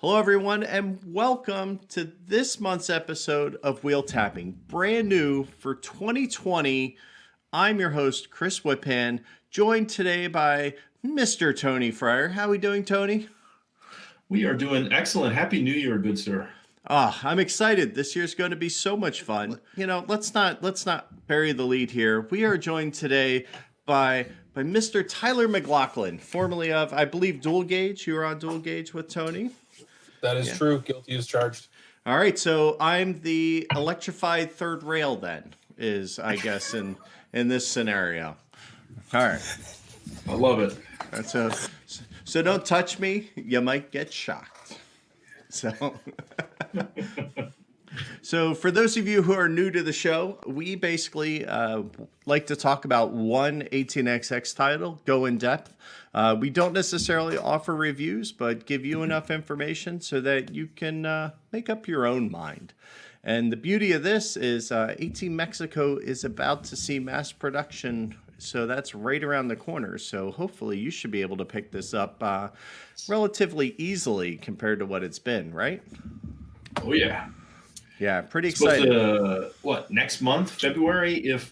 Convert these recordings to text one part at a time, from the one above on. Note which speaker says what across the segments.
Speaker 1: Hello, everyone, and welcome to this month's episode of Wheel Tapping, brand new for 2020. I'm your host, Chris Whitpan, joined today by Mr. Tony Fryer. How are we doing, Tony?
Speaker 2: We are doing excellent. Happy New Year, good sir.
Speaker 1: I'm excited. This year's going to be so much fun. You know, let's not bury the lead here. We are joined today by Mr. Tyler McLaughlin, formerly of, I believe, Dual Gauge. You were on Dual Gauge with Tony.
Speaker 3: That is true. Guilty as charged.
Speaker 1: All right, so I'm the electrified third rail then, is I guess in this scenario. All right.
Speaker 2: I love it.
Speaker 1: So don't touch me, you might get shocked. So for those of you who are new to the show, we basically like to talk about one 18xx title, go in depth. We don't necessarily offer reviews, but give you enough information so that you can make up your own mind. And the beauty of this is 18 Mexico is about to see mass production, so that's right around the corner. So hopefully you should be able to pick this up relatively easily compared to what it's been, right?
Speaker 2: Oh, yeah.
Speaker 1: Yeah, pretty excited.
Speaker 2: Next month, February, if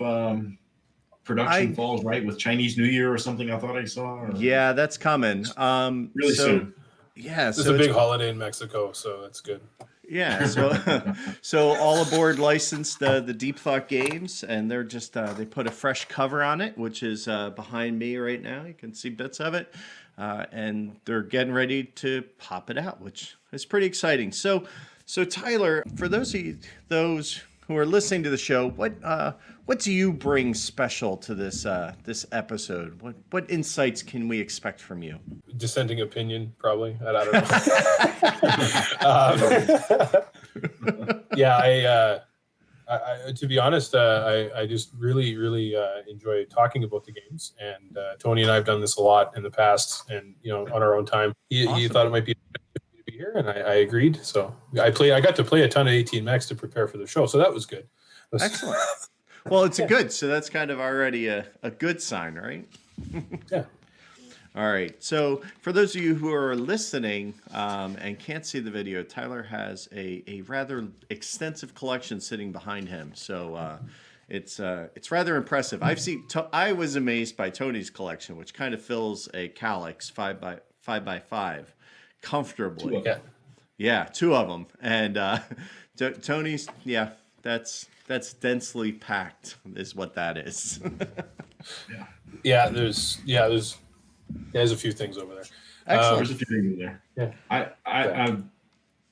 Speaker 2: production falls right with Chinese New Year or something I thought I saw? Or...
Speaker 1: Yeah, that's coming.
Speaker 2: Really soon.
Speaker 1: Yeah.
Speaker 3: It's a big holiday in Mexico, so that's good.
Speaker 1: Yeah, so All Aboard licensed the Deep Thought games, and they're just they put a fresh cover on it, which is behind me right now. You can see bits of it, and they're getting ready to pop it out, which is pretty exciting. So Tyler, for those who are listening to the show, what do you bring special to this episode? What insights can we expect from you?
Speaker 3: Dissenting opinion, probably. I don't know. Yeah, I to be honest, I just really enjoy talking about the games, and Tony and I have done this a lot in the past, and on our own time. He thought it might be to be here, and I agreed. So I got to play a ton of 18 Mex to prepare for the show, so that was good.
Speaker 1: Excellent. Well, it's a good, so that's kind of already a good sign, right?
Speaker 3: Yeah.
Speaker 1: All right. So for those of you who are listening and can't see the video, Tyler has a rather extensive collection sitting behind him. So it's rather impressive. I was amazed by Tony's collection, which kind of fills a Calyx 5x5 comfortably. Yeah, two of them. And Tony's, that's densely packed is what that is.
Speaker 3: There's a few things over there.
Speaker 1: Excellent.
Speaker 2: There's a few things in there.
Speaker 3: Yeah.
Speaker 2: I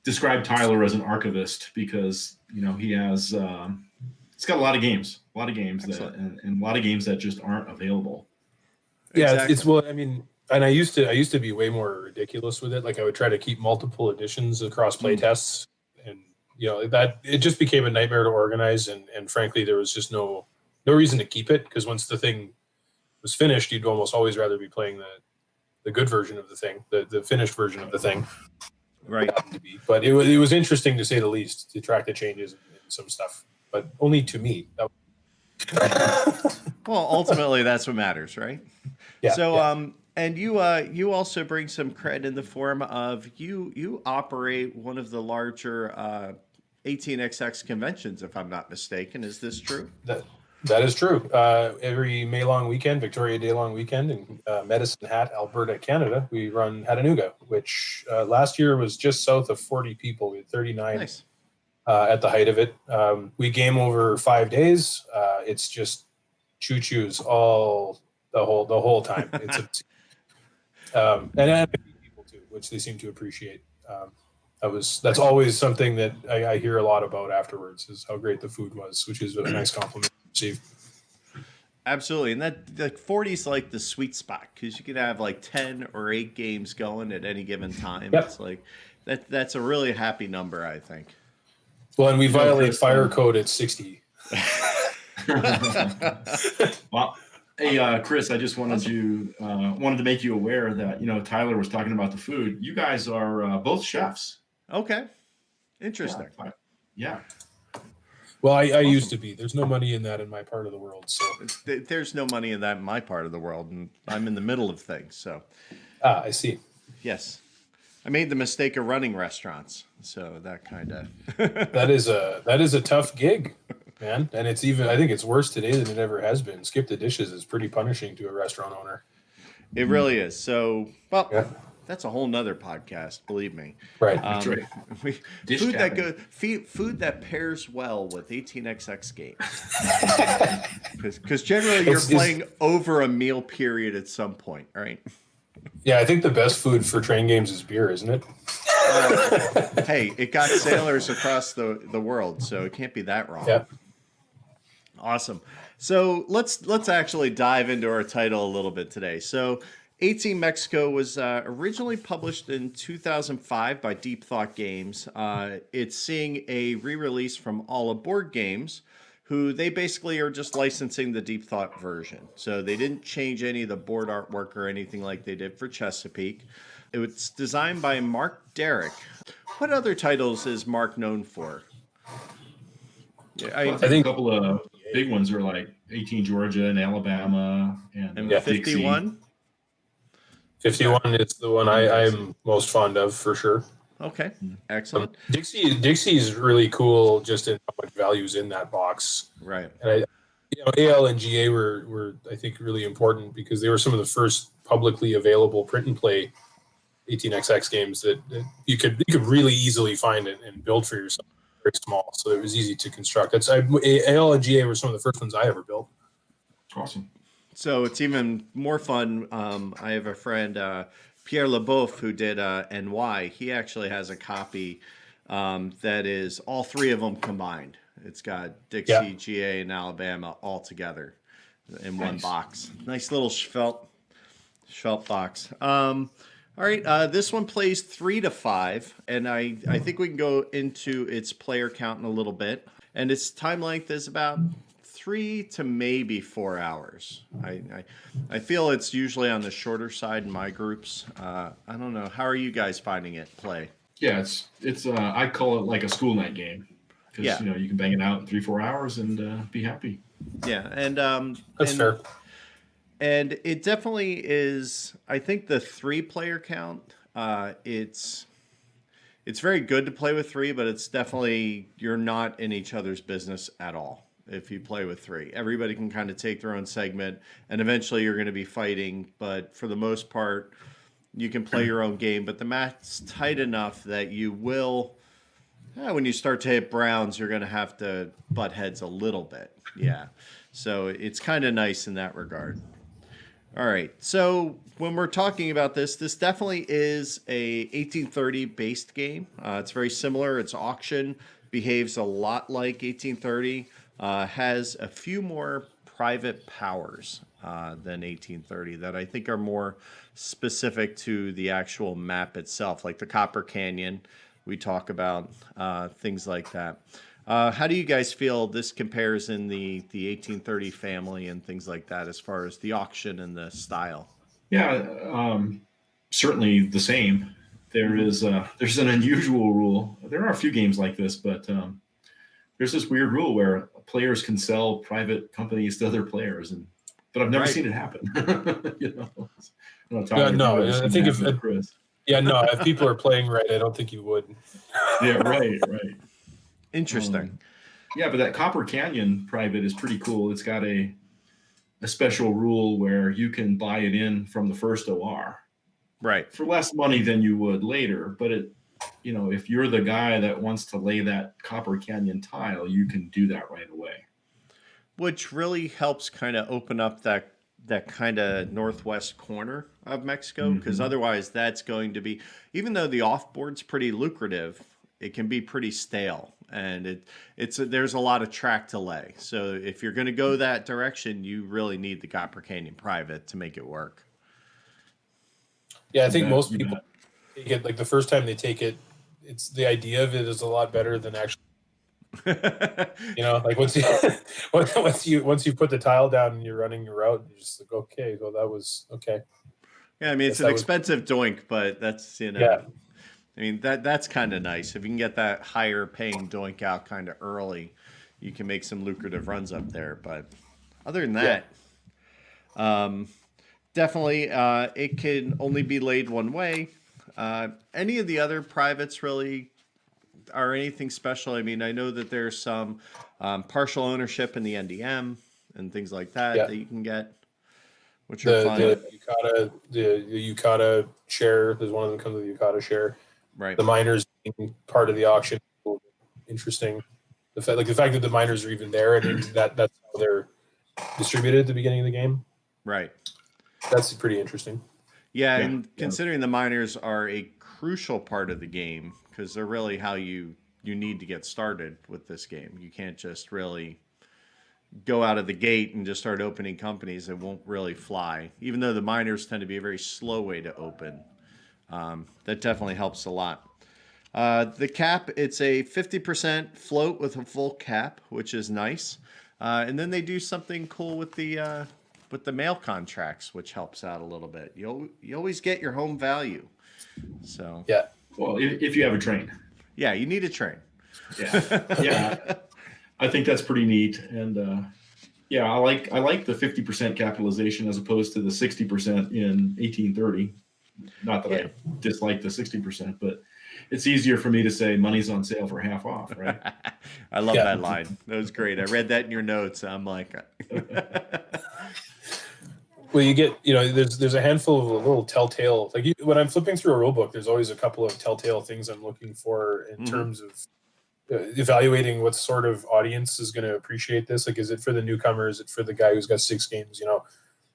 Speaker 2: describe Tyler as an archivist because he has he's got a lot of games and a lot of games that just aren't available.
Speaker 3: Yeah, exactly. And I used to be way more ridiculous with it. Like I would try to keep multiple editions across play tests, and that it just became a nightmare to organize. And frankly, there was just no reason to keep it, because once the thing was finished, you'd almost always rather be playing the good version of the thing, the finished version of the thing.
Speaker 1: Right.
Speaker 3: But it was interesting, to say the least, to track the changes in some stuff, but only to me.
Speaker 1: Well, ultimately, that's what matters, right?
Speaker 3: Yeah.
Speaker 1: So, and you also bring some cred in the form of you operate one of the larger 18xx conventions, if I'm not mistaken. Is this true?
Speaker 3: That is true. Every May long weekend, Victoria Day long weekend in Medicine Hat, Alberta, Canada, we run Chattanooga, which last year was just south of 40 people. We had 39
Speaker 1: Nice.
Speaker 3: At the height of it. We game over 5 days. It's just choo-choos the whole time. It's and people too, which they seem to appreciate. That's always something that I hear a lot about afterwards, is how great the food was, which is a nice compliment to receive.
Speaker 1: Absolutely. And that 40 is like the sweet spot, because you could have like 10 or 8 games going at any given time.
Speaker 3: Yep.
Speaker 1: It's like that's a really happy number, I think.
Speaker 3: Well, and we violate fire code at 60.
Speaker 2: Well, hey, Chris, I just wanted to make you aware that Tyler was talking about the food. You guys are both chefs.
Speaker 1: Okay. Interesting.
Speaker 2: Yeah.
Speaker 3: Well, I used to be. There's no money in that in my part of the world. So
Speaker 1: there's no money in that in my part of the world, and I'm in the middle of things. So
Speaker 3: I see.
Speaker 1: Yes. I made the mistake of running restaurants, so that kind of
Speaker 3: that is a tough gig, man. And it's even, I think it's worse today than it ever has been. Skip the dishes is pretty punishing to a restaurant owner.
Speaker 1: It really is. So, well,
Speaker 3: Yeah.
Speaker 1: that's a whole nother podcast, believe me.
Speaker 3: Right.
Speaker 2: That's right.
Speaker 1: Food that pairs well with 18xx games. Because generally you're playing over a meal period at some point, right?
Speaker 3: Yeah, I think the best food for train games is beer, isn't it?
Speaker 1: Hey, it got sailors across the world, so it can't be that wrong.
Speaker 3: Yeah.
Speaker 1: Awesome. So let's actually dive into our title a little bit today. So 18 Mexico was originally published in 2005 by Deep Thought Games. It's seeing a re-release from All Aboard Games, who they basically are just licensing the Deep Thought version. So they didn't change any of the board artwork or anything like they did for Chesapeake. It was designed by Mark Derrick. What other titles is Mark known for?
Speaker 2: Yeah, I think a couple of big ones are like 18 Georgia and Alabama and
Speaker 1: 51.
Speaker 3: 51 is the one I'm most fond of for sure.
Speaker 1: Okay, excellent.
Speaker 3: Dixie is really cool just in how much value's in that box.
Speaker 1: Right.
Speaker 3: And AL and GA were I think really important because they were some of the first publicly available print and play 18xx games that you could really easily find and build for yourself. Very small, so it was easy to construct. AL and GA were some of the first ones I ever built.
Speaker 2: Awesome.
Speaker 1: So it's even more fun. I have a friend, Pierre Leboeuf, who did NY. He actually has a copy that is all three of them combined. It's got Dixie, GA, and Alabama all together in one box. Nice little felt box. All right, this one plays 3 to 5, and I think we can go into its player count in a little bit. And its time length is about 3 to maybe 4 hours. I feel it's usually on the shorter side in my groups. I don't know. How are you guys finding it play?
Speaker 2: Yeah, it's I call it like a school night game because you can bang it out in 3-4 hours and be happy.
Speaker 1: Yeah, and
Speaker 3: that's fair.
Speaker 1: And it definitely is. I think the 3-player count. It's very good to play with 3, but it's definitely you're not in each other's business at all if you play with 3. Everybody can kind of take their own segment, and eventually you're going to be fighting. But for the most part, you can play your own game. But the map's tight enough that you will. When you start to hit browns, you're going to have to butt heads a little bit. Yeah, so it's kind of nice in that regard. All right, so when we're talking about this definitely is a 1830 based game. It's very similar. It's auction, behaves a lot like 1830, has a few more private powers than 1830 that I think are more specific to the actual map itself, like the Copper Canyon. We talk about things like that. How do you guys feel this compares in the 1830 family and things like that as far as the auction and the style?
Speaker 2: Yeah, certainly the same. There's an unusual rule. There are a few games like this, but there's this weird rule where players can sell private companies to other players, but I've never seen it happen.
Speaker 3: I think if Chris. If people are playing right, I don't think you would.
Speaker 2: Yeah, right.
Speaker 1: Interesting.
Speaker 2: But that Copper Canyon private is pretty cool. It's got a special rule where you can buy it in from the first OR.
Speaker 1: Right.
Speaker 2: For less money than you would later. But if you're the guy that wants to lay that Copper Canyon tile, you can do that right away.
Speaker 1: Which really helps kind of open up that kind of northwest corner of Mexico, because otherwise that's going to be, even though the offboard's pretty lucrative, it can be pretty stale, and there's a lot of track to lay. So if you're going to go that direction, you really need the Copper Canyon private to make it work.
Speaker 3: Yeah, I think most people take it like the first time they take it. It's the idea of it is a lot better than actually. Like once you put the tile down and you're running your route, you're just like, okay, well that was okay.
Speaker 1: Yeah, I mean it's an expensive doink, but that's
Speaker 3: Yeah.
Speaker 1: I mean that's kind of nice if you can get that higher paying doink out kind of early. You can make some lucrative runs up there, but other than that, definitely it can only be laid one way. Any of the other privates really are anything special? I mean, I know that there's some partial ownership in the NdeM and things like that that you can get, which are fun.
Speaker 3: The Yukata share, there's one of them comes with the Yukata share.
Speaker 1: Right.
Speaker 3: The miners being part of the auction, interesting. The fact that the miners are even there, and that's how they're distributed at the beginning of the game.
Speaker 1: Right.
Speaker 3: That's pretty interesting.
Speaker 1: Yeah, and considering the miners are a crucial part of the game, because they're really how you need to get started with this game. You can't just really go out of the gate and just start opening companies. It won't really fly. Even though the miners tend to be a very slow way to open. That definitely helps a lot. The cap, it's a 50% float with a full cap, which is nice. And then they do something cool with the mail contracts, which helps out a little bit. You always get your home value. So
Speaker 3: yeah.
Speaker 2: Well, if you have a train.
Speaker 1: Yeah, you need a train.
Speaker 2: Yeah. Yeah. I think that's pretty neat. And I like the 50% capitalization as opposed to the 60% in 1830. Not that I dislike the 60%, but it's easier for me to say money's on sale for half off, right?
Speaker 1: I love that line. That was great. I read that in your notes. I'm like,
Speaker 3: well, you get, there's a handful of little telltale, when I'm flipping through a rule book, there's always a couple of telltale things I'm looking for in terms of evaluating what sort of audience is going to appreciate this. Like, is it for the newcomer? Is it for the guy who's got 6 games,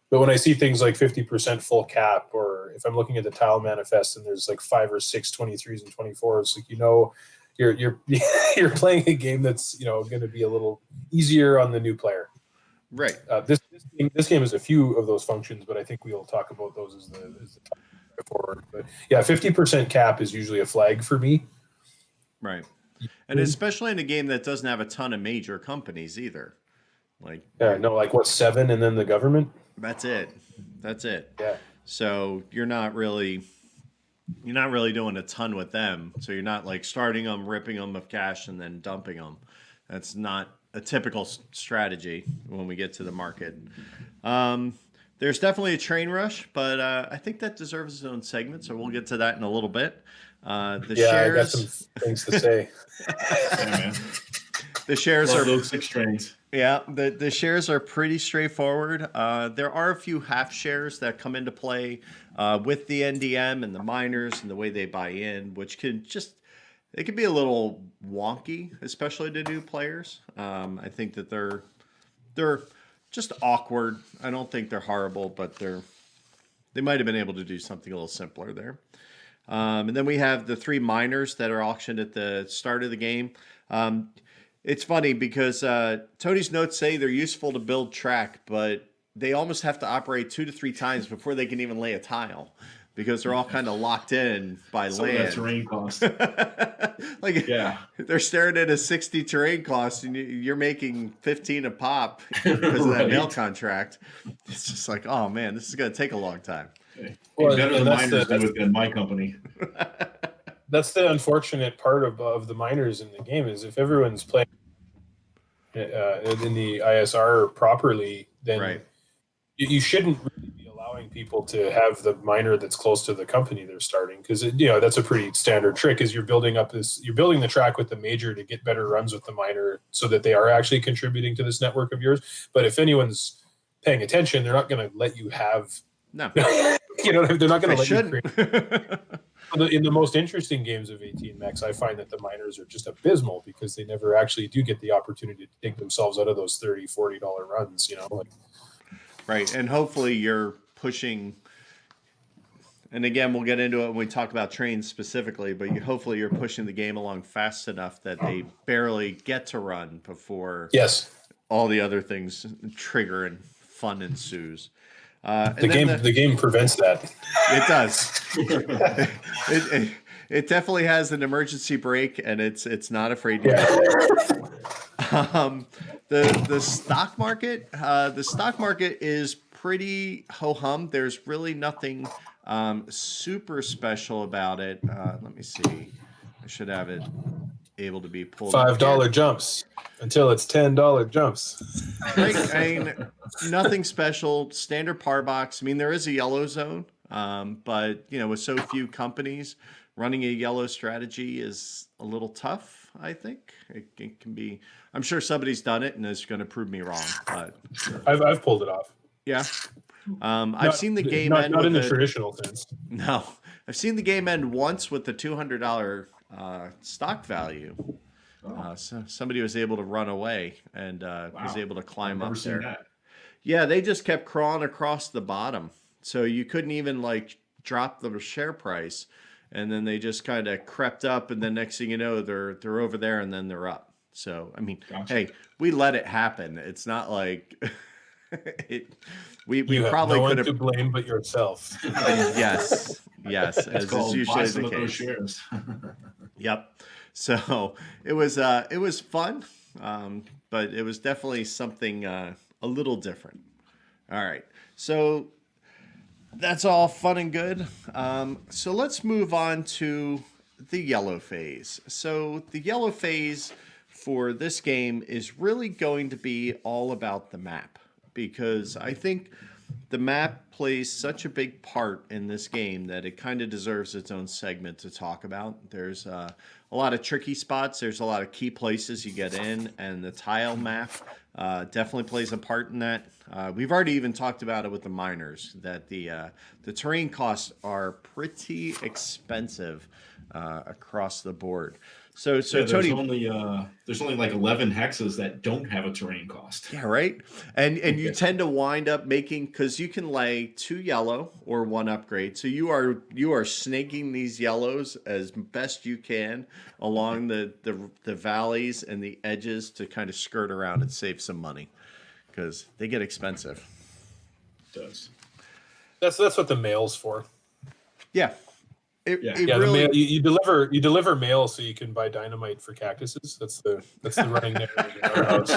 Speaker 3: But when I see things like 50% full cap, or if I'm looking at the tile manifest and there's like 5 or 6 23s and 24s, you're playing a game that's going to be a little easier on the new player.
Speaker 1: Right.
Speaker 3: This game has a few of those functions, but I think we'll talk about those as the forward. But yeah, 50% cap is usually a flag for me.
Speaker 1: Right. And especially in a game that doesn't have a ton of major companies either. Like
Speaker 3: 7 and then the government.
Speaker 1: That's it.
Speaker 3: Yeah.
Speaker 1: So you're not really doing a ton with them. So you're not like starting them, ripping them of cash, and then dumping them. That's not a typical strategy when we get to the market. There's definitely a train rush, but I think that deserves its own segment. So we'll get to that in a little bit. Shares,
Speaker 3: I got some things to say.
Speaker 2: Yeah, man.
Speaker 1: The shares
Speaker 2: Love
Speaker 1: are
Speaker 2: those 6 trains.
Speaker 1: Yeah, the shares are pretty straightforward. There are a few half shares that come into play with the NdeM and the miners and the way they buy in, which can be a little wonky, especially to new players. I think that they're just awkward. I don't think they're horrible, but they might have been able to do something a little simpler there. And then we have the 3 miners that are auctioned at the start of the game. It's funny because Tony's notes say they're useful to build track, but they almost have to operate 2 to 3 times before they can even lay a tile because they're all kind of locked in by
Speaker 2: Some
Speaker 1: land.
Speaker 2: of that terrain cost.
Speaker 1: They're staring at a 60 terrain cost and you're making 15 a pop because of that mail contract. It's just like, oh man, this is going to take a long time.
Speaker 2: Better the miners than my company.
Speaker 3: That's the unfortunate part of the miners in the game is if everyone's playing in the ISR properly, then you shouldn't really be allowing people to have the miner that's close to the company they're starting because that's a pretty standard trick. Is you're building the track with the major to get better runs with the miner so that they are actually contributing to this network of yours. But if anyone's paying attention, they're not going to let you have. No, they're not going to let you create. In the most interesting games of 18 mechs, I find that the miners are just abysmal because they never actually do get the opportunity to take themselves out of those $30, $40 runs,
Speaker 1: Right. And hopefully you're pushing, and again, we'll get into it when we talk about trains specifically, but hopefully you're pushing the game along fast enough that they barely get to run before all the other things trigger and fun ensues.
Speaker 3: The game prevents that.
Speaker 1: It does. It definitely has an emergency brake, and it's not afraid to the stock market. The stock market is pretty ho hum. There's really nothing super special about it. Let me see. I should have it able to be pulled.
Speaker 3: $5 jumps until it's $10 jumps.
Speaker 1: Right. I mean, nothing special. Standard par box. I mean, there is a yellow zone But with so few companies, running a yellow strategy is a little tough. I think it can be. I'm sure somebody's done it and is going to prove me wrong. But
Speaker 3: I've pulled it off.
Speaker 1: yeah, I've seen the game end
Speaker 3: not
Speaker 1: with
Speaker 3: in the traditional sense.
Speaker 1: No, I've seen the game end once with the $200 stock value. So somebody was able to run away and was able to climb up there.
Speaker 2: That.
Speaker 1: Yeah, they just kept crawling across the bottom, so you couldn't even drop the share price, and then they just kind of crept up, and then next thing you know, they're over there, and then they're up. So I mean, hey, we let it happen. It's not like we
Speaker 3: You
Speaker 1: probably
Speaker 3: have
Speaker 1: could
Speaker 3: no
Speaker 1: have.
Speaker 3: one to blame but yourself.
Speaker 1: Yes, as is usually the case.
Speaker 2: Shares.
Speaker 1: Yep. So it was fun, but it was definitely something a little different. All right. So that's all fun and good. So let's move on to the yellow phase. So the yellow phase for this game is really going to be all about the map, because I think the map plays such a big part in this game that it kind of deserves its own segment to talk about. There's a lot of tricky spots. There's a lot of key places you get in, and the tile map definitely plays a part in that. We've already even talked about it with the miners, that the terrain costs are pretty expensive across the board. So
Speaker 2: yeah,
Speaker 1: Tony,
Speaker 2: there's only like 11 hexes that don't have a terrain cost.
Speaker 1: Yeah, right. And you tend to wind up making, because you can lay 2 yellow or 1 upgrade. So you are snaking these yellows as best you can along the valleys and the edges to kind of skirt around and save some money, because they get expensive.
Speaker 2: It does.
Speaker 3: That's what the mail's for.
Speaker 1: Yeah. It
Speaker 3: really, the mail, you deliver mail so you can buy dynamite for cactuses. That's the running narrative in our house.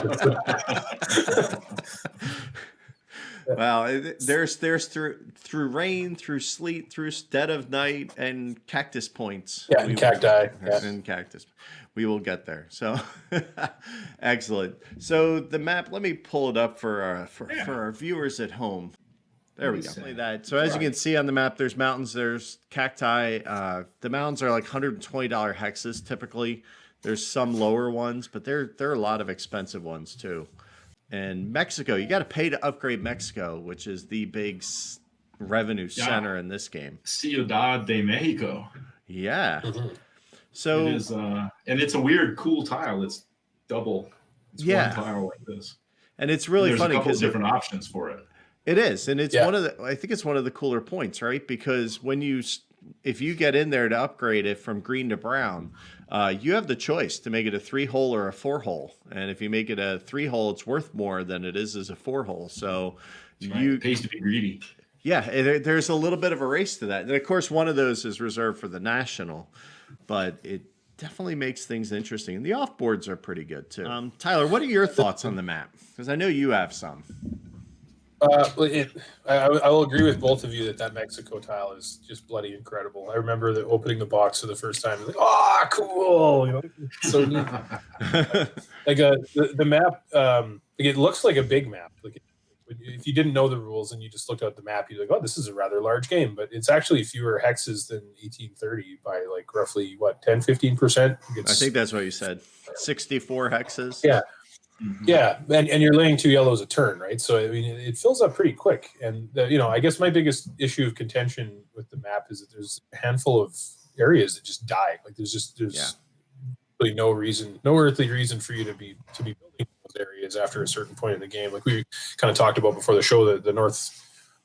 Speaker 1: Well, there's through rain, through sleet, through dead of night, and cactus points.
Speaker 3: Yeah, and cacti.
Speaker 1: And cactus. We will get there. So excellent. So the map, let me pull it up for our viewers at home. There we go. So as you can see on the map, there's mountains, there's cacti. The mountains are like $120 hexes typically. There's some lower ones, but there are a lot of expensive ones too. And Mexico, you got to pay to upgrade Mexico, which is the big revenue center in this game.
Speaker 2: Ciudad de Mexico.
Speaker 1: Yeah.
Speaker 3: Mm-hmm.
Speaker 1: So
Speaker 2: it is, and it's a weird, cool tile. It's double. It's one tile like this.
Speaker 1: And it's really funny because
Speaker 2: different options for it.
Speaker 1: It is, and it's I think it's one of the cooler points, right? Because if you get in there to upgrade it from green to brown, you have the choice to make it a 3-hole or a 4-hole. And if you make it a 3-hole, it's worth more than it is as a 4-hole. So
Speaker 2: it pays to be greedy.
Speaker 1: Yeah, there's a little bit of a race to that. And of course, one of those is reserved for the national, but it definitely makes things interesting. And the off-boards are pretty good too. Tyler, what are your thoughts on the map? Because I know you have some.
Speaker 3: I will agree with both of you that Mexico tile is just bloody incredible. I remember opening the box for the first time, like, oh, cool! So neat. Like the map, it looks like a big map. Like if you didn't know the rules and you just looked at the map, you're like, oh, this is a rather large game. But it's actually fewer hexes than 1830 by like roughly 10-15%.
Speaker 1: I think that's what you said. 64 hexes.
Speaker 3: Yeah. Mm-hmm. Yeah, and you're laying 2 yellows a turn, right? So I mean, it fills up pretty quick. And I guess my biggest issue of contention with the map is that there's a handful of areas that just die. Like there's really no earthly reason for you to be building those areas after a certain point in the game. Like we kind of talked about before the show, the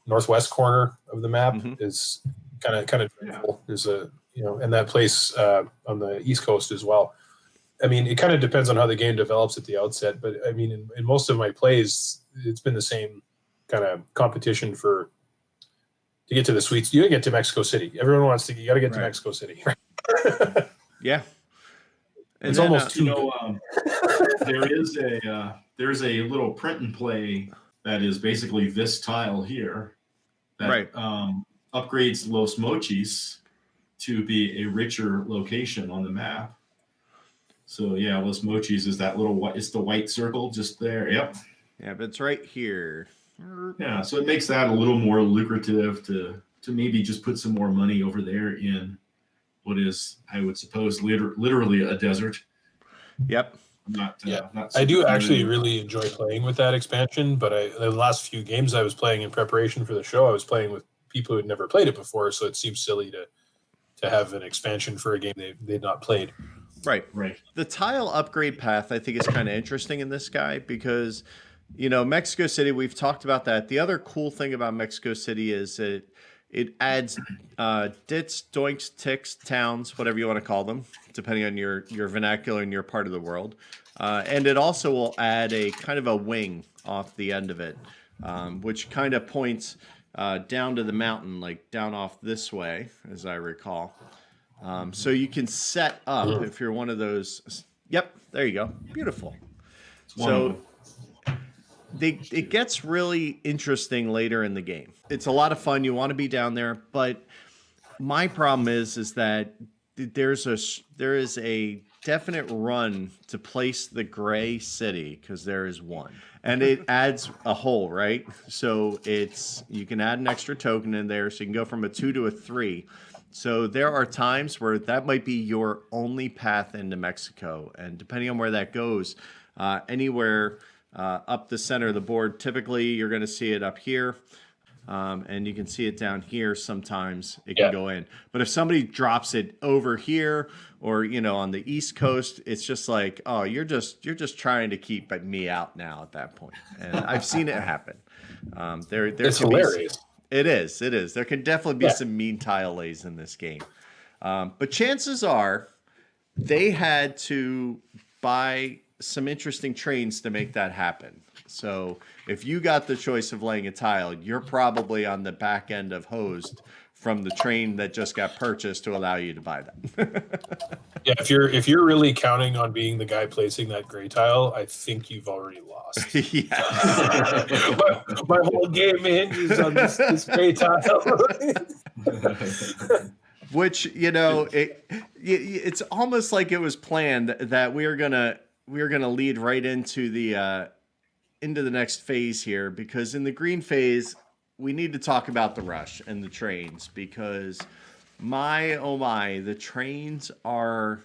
Speaker 3: northwest corner of the map is kind of dreadful. There's and that place on the East Coast as well. I mean, it kind of depends on how the game develops at the outset, but I mean, in most of my plays, it's been the same kind of competition to get to the suites. You get to Mexico City. Everyone wants to. You got to get to Mexico City.
Speaker 1: Yeah,
Speaker 3: and it's almost too.
Speaker 2: There's a little print and play that is basically this tile here that upgrades Los Mochis to be a richer location on the map. So yeah, Los Mochis is that little white. It's the white circle just there. Yep.
Speaker 1: Yeah, but it's right here.
Speaker 2: Yeah, so it makes that a little more lucrative to to maybe just put some more money over there in what is, I would suppose, literally a desert.
Speaker 1: Yep.
Speaker 2: Not
Speaker 3: I do
Speaker 2: super
Speaker 3: actually
Speaker 2: familiar.
Speaker 3: really enjoy playing with that expansion, but the last few games I was playing in preparation for the show, I was playing with people who had never played it before, so it seems silly to have an expansion for a game they'd not played.
Speaker 1: Right.
Speaker 2: Right.
Speaker 1: The tile upgrade path, I think, is kind of interesting in this guy because, Mexico City, we've talked about that. The other cool thing about Mexico City is it adds dits, doinks, ticks, towns, whatever you want to call them, depending on your vernacular in your part of the world. And it also will add a kind of a wing off the end of it, which kind of points down to the mountain, like down off this way, as I recall. So you can set up if you're one of those. Yep, there you go. Beautiful. So it gets really interesting later in the game. It's a lot of fun. You want to be down there, but my problem is that there is a definite run to place the gray city because there is one, and it adds a hole, right? So you can add an extra token in there, so you can go from a 2 to a 3. So there are times where that might be your only path into Mexico, and depending on where that goes, anywhere up the center of the board, typically you're going to see it up here, and you can see it down here. Sometimes it can go in, but if somebody drops it over here or on the East Coast, it's just like, oh, you're just trying to keep me out now at that point, and I've seen it happen.
Speaker 3: It's hilarious.
Speaker 1: It is. There can definitely be some mean tile lays in this game. But chances are they had to buy some interesting trains to make that happen. So if you got the choice of laying a tile, you're probably on the back end of hosed from the train that just got purchased to allow you to buy that.
Speaker 3: Yeah, if you're really counting on being the guy placing that gray tile, I think you've already lost.
Speaker 1: Yes.
Speaker 3: my whole game hinges on this gray tile.
Speaker 1: Which it's almost like it was planned that we are gonna lead right into the next phase here, because in the green phase we need to talk about the rush and the trains, because the trains are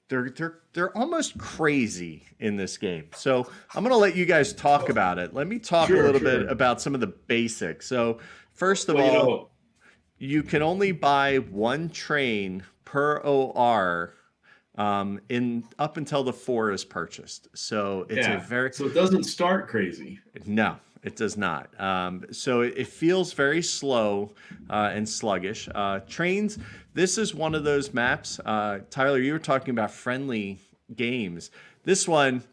Speaker 1: they're almost crazy in this game. So I'm going to let you guys talk about it. Let me talk a little bit about some of the basics. So first of all, you can only buy one train per OR in up until the 4 is purchased. So it's
Speaker 2: so it doesn't start crazy.
Speaker 1: No, it does not. So it feels very slow and sluggish. Trains, this is one of those maps. Tyler, you were talking about friendly games. This one,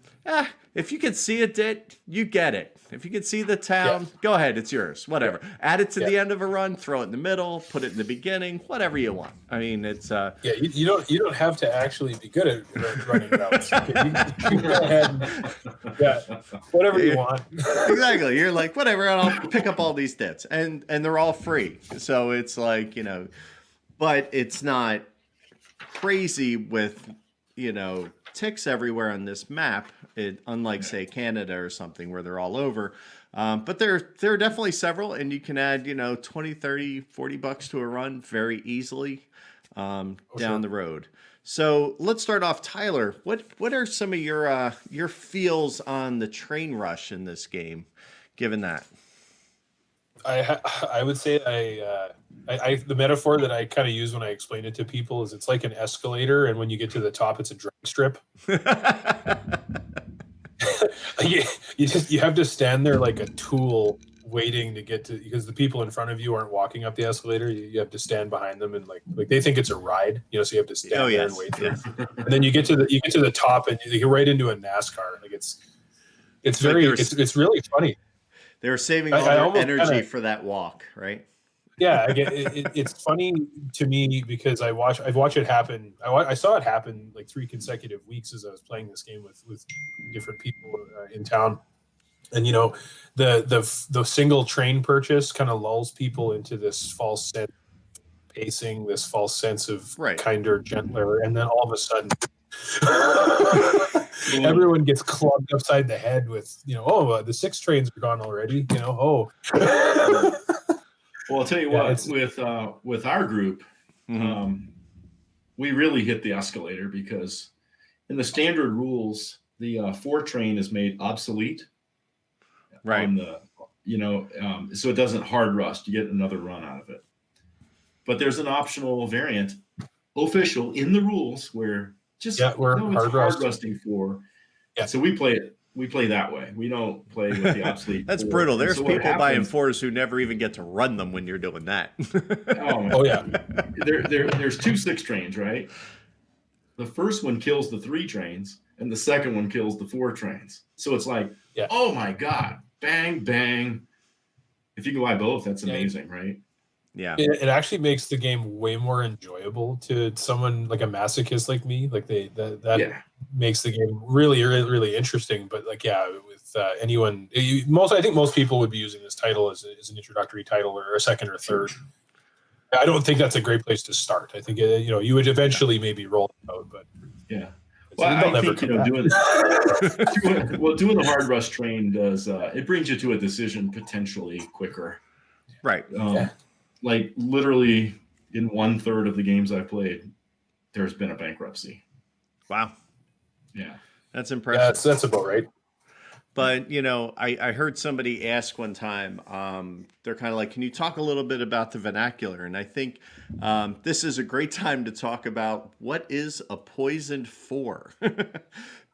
Speaker 1: if you could see it, you get it. If you could see the town, go ahead, it's yours. Whatever. Add it to the end of a run, throw it in the middle, put it in the beginning, whatever you want. I mean, it's
Speaker 3: you don't have to actually be good at running routes. You can go ahead and, whatever you want.
Speaker 1: Exactly. You're like, whatever, and I'll pick up all these dits, and they're all free. So it's like, but it's not crazy with ticks everywhere on this map, unlike say Canada or something where they're all over. But there are definitely several, and you can add 20, 30, $40 to a run very easily down the road. So let's start off. Tyler, what are some of your feels on the train rush in this game, given that?
Speaker 3: I would say the metaphor that I kind of use when I explain it to people is it's like an escalator, and when you get to the top, it's a drag strip. You have to stand there like a tool waiting to get to, because the people in front of you aren't walking up the escalator. You have to stand behind them, and like they think it's a ride, so you have to stand there and wait.
Speaker 1: Yes.
Speaker 3: And then you get to the top, and you get right into a NASCAR. Like it's really funny.
Speaker 1: They were saving all their energy for that walk, right?
Speaker 3: Yeah, it's funny to me because I've watched it happen. I saw it happen like 3 consecutive weeks as I was playing this game with different people in town, and the single train purchase kind of lulls people into this false sense of pacing, this false sense of kinder, gentler, and then all of a sudden. Everyone gets clubbed upside the head with, the 6 trains are gone already.
Speaker 2: Well, I'll tell you what, with our group, we really hit the escalator because in the standard rules, the 4 train is made obsolete.
Speaker 1: Right.
Speaker 2: On the, so it doesn't hard rust. You get another run out of it. But there's an optional variant, official in the rules, where
Speaker 3: we're hard
Speaker 2: rusting 4.
Speaker 3: Yeah.
Speaker 2: So we play that way. We don't play with the obsolete.
Speaker 1: That's
Speaker 2: 4.
Speaker 1: brutal.
Speaker 2: And
Speaker 1: There's
Speaker 2: so
Speaker 1: people buying 4s who never even get to run them when you're doing that.
Speaker 3: Oh yeah.
Speaker 2: There's 2 6 trains, right? The first one kills the 3 trains, and the second one kills the 4 trains. So it's like, oh my God, bang, bang. If you can buy both, that's amazing, right?
Speaker 1: Yeah.
Speaker 3: It actually makes the game way more enjoyable to someone like a masochist like me. Like that makes the game really, really, really interesting. But like, with anyone, I think most people would be using this title as an introductory title or a second or third. I don't think that's a great place to start. I think you would eventually maybe roll it out, but
Speaker 2: well, I think doing the hard rush train does it brings you to a decision potentially quicker,
Speaker 1: right?
Speaker 2: Like literally in 1/3 of the games I've played, there's been a bankruptcy.
Speaker 1: Wow.
Speaker 2: Yeah,
Speaker 1: that's impressive.
Speaker 3: That's about right.
Speaker 1: But, I heard somebody ask one time, they're kind of like, can you talk a little bit about the vernacular? And I think this is a great time to talk about what is a poisoned 4?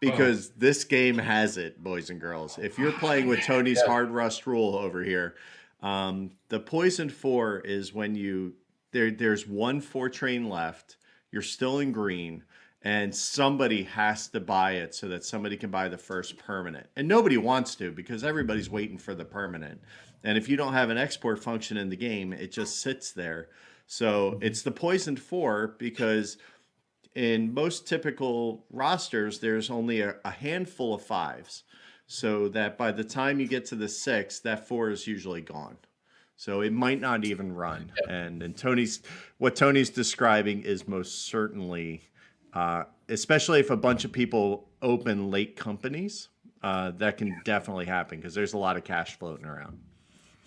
Speaker 1: Because this game has it, boys and girls. If you're playing with Tony's hard rust rule over here, the poisoned 4 is when there's 1 4 train left, you're still in green, and somebody has to buy it so that somebody can buy the first permanent. And nobody wants to because everybody's waiting for the permanent. And if you don't have an export function in the game, it just sits there. So it's the poisoned 4 because in most typical rosters, there's only a handful of 5s. So that by the time you get to the 6, that 4 is usually gone. So it might not even run. And what Tony's describing is most certainly... especially if a bunch of people open late companies, that can definitely happen because there's a lot of cash floating around.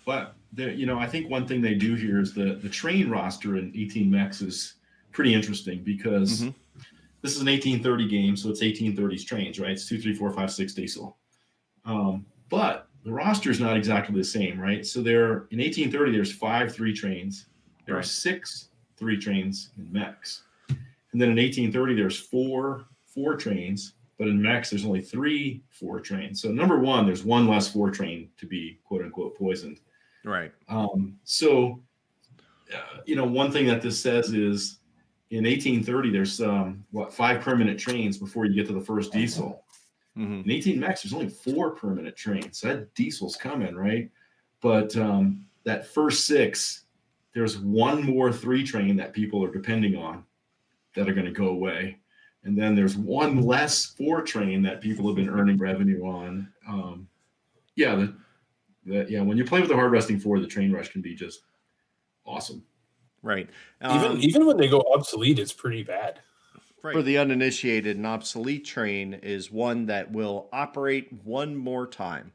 Speaker 2: But I think one thing they do here is the train roster in 18 Mex is pretty interesting because this is an 1830 game, so it's 1830s trains, right? It's 2, 3, 4, 5, 6 diesel. But the roster is not exactly the same, right? So in 1830, there's 5 3 trains. There are 6 3 trains in Mex. And then in 1830, there's 4 4 trains, but in Mex, there's only 3 4 trains. So number 1, there's 1 less 4 train to be quote unquote poisoned.
Speaker 1: Right.
Speaker 2: So, one thing that this says is in 1830, there's 5 permanent trains before you get to the first diesel. In 18 Mex, there's only 4 permanent trains. So that diesel's coming, right? But that first 6, there's 1 more 3 train that people are depending on that are going to go away. And then there's 1 less 4 train that people have been earning revenue on. When you play with the hard rusting 4, the train rush can be just awesome.
Speaker 1: Right.
Speaker 3: Even when they go obsolete, it's pretty bad.
Speaker 1: Right. For the uninitiated, an obsolete train is one that will operate 1 more time.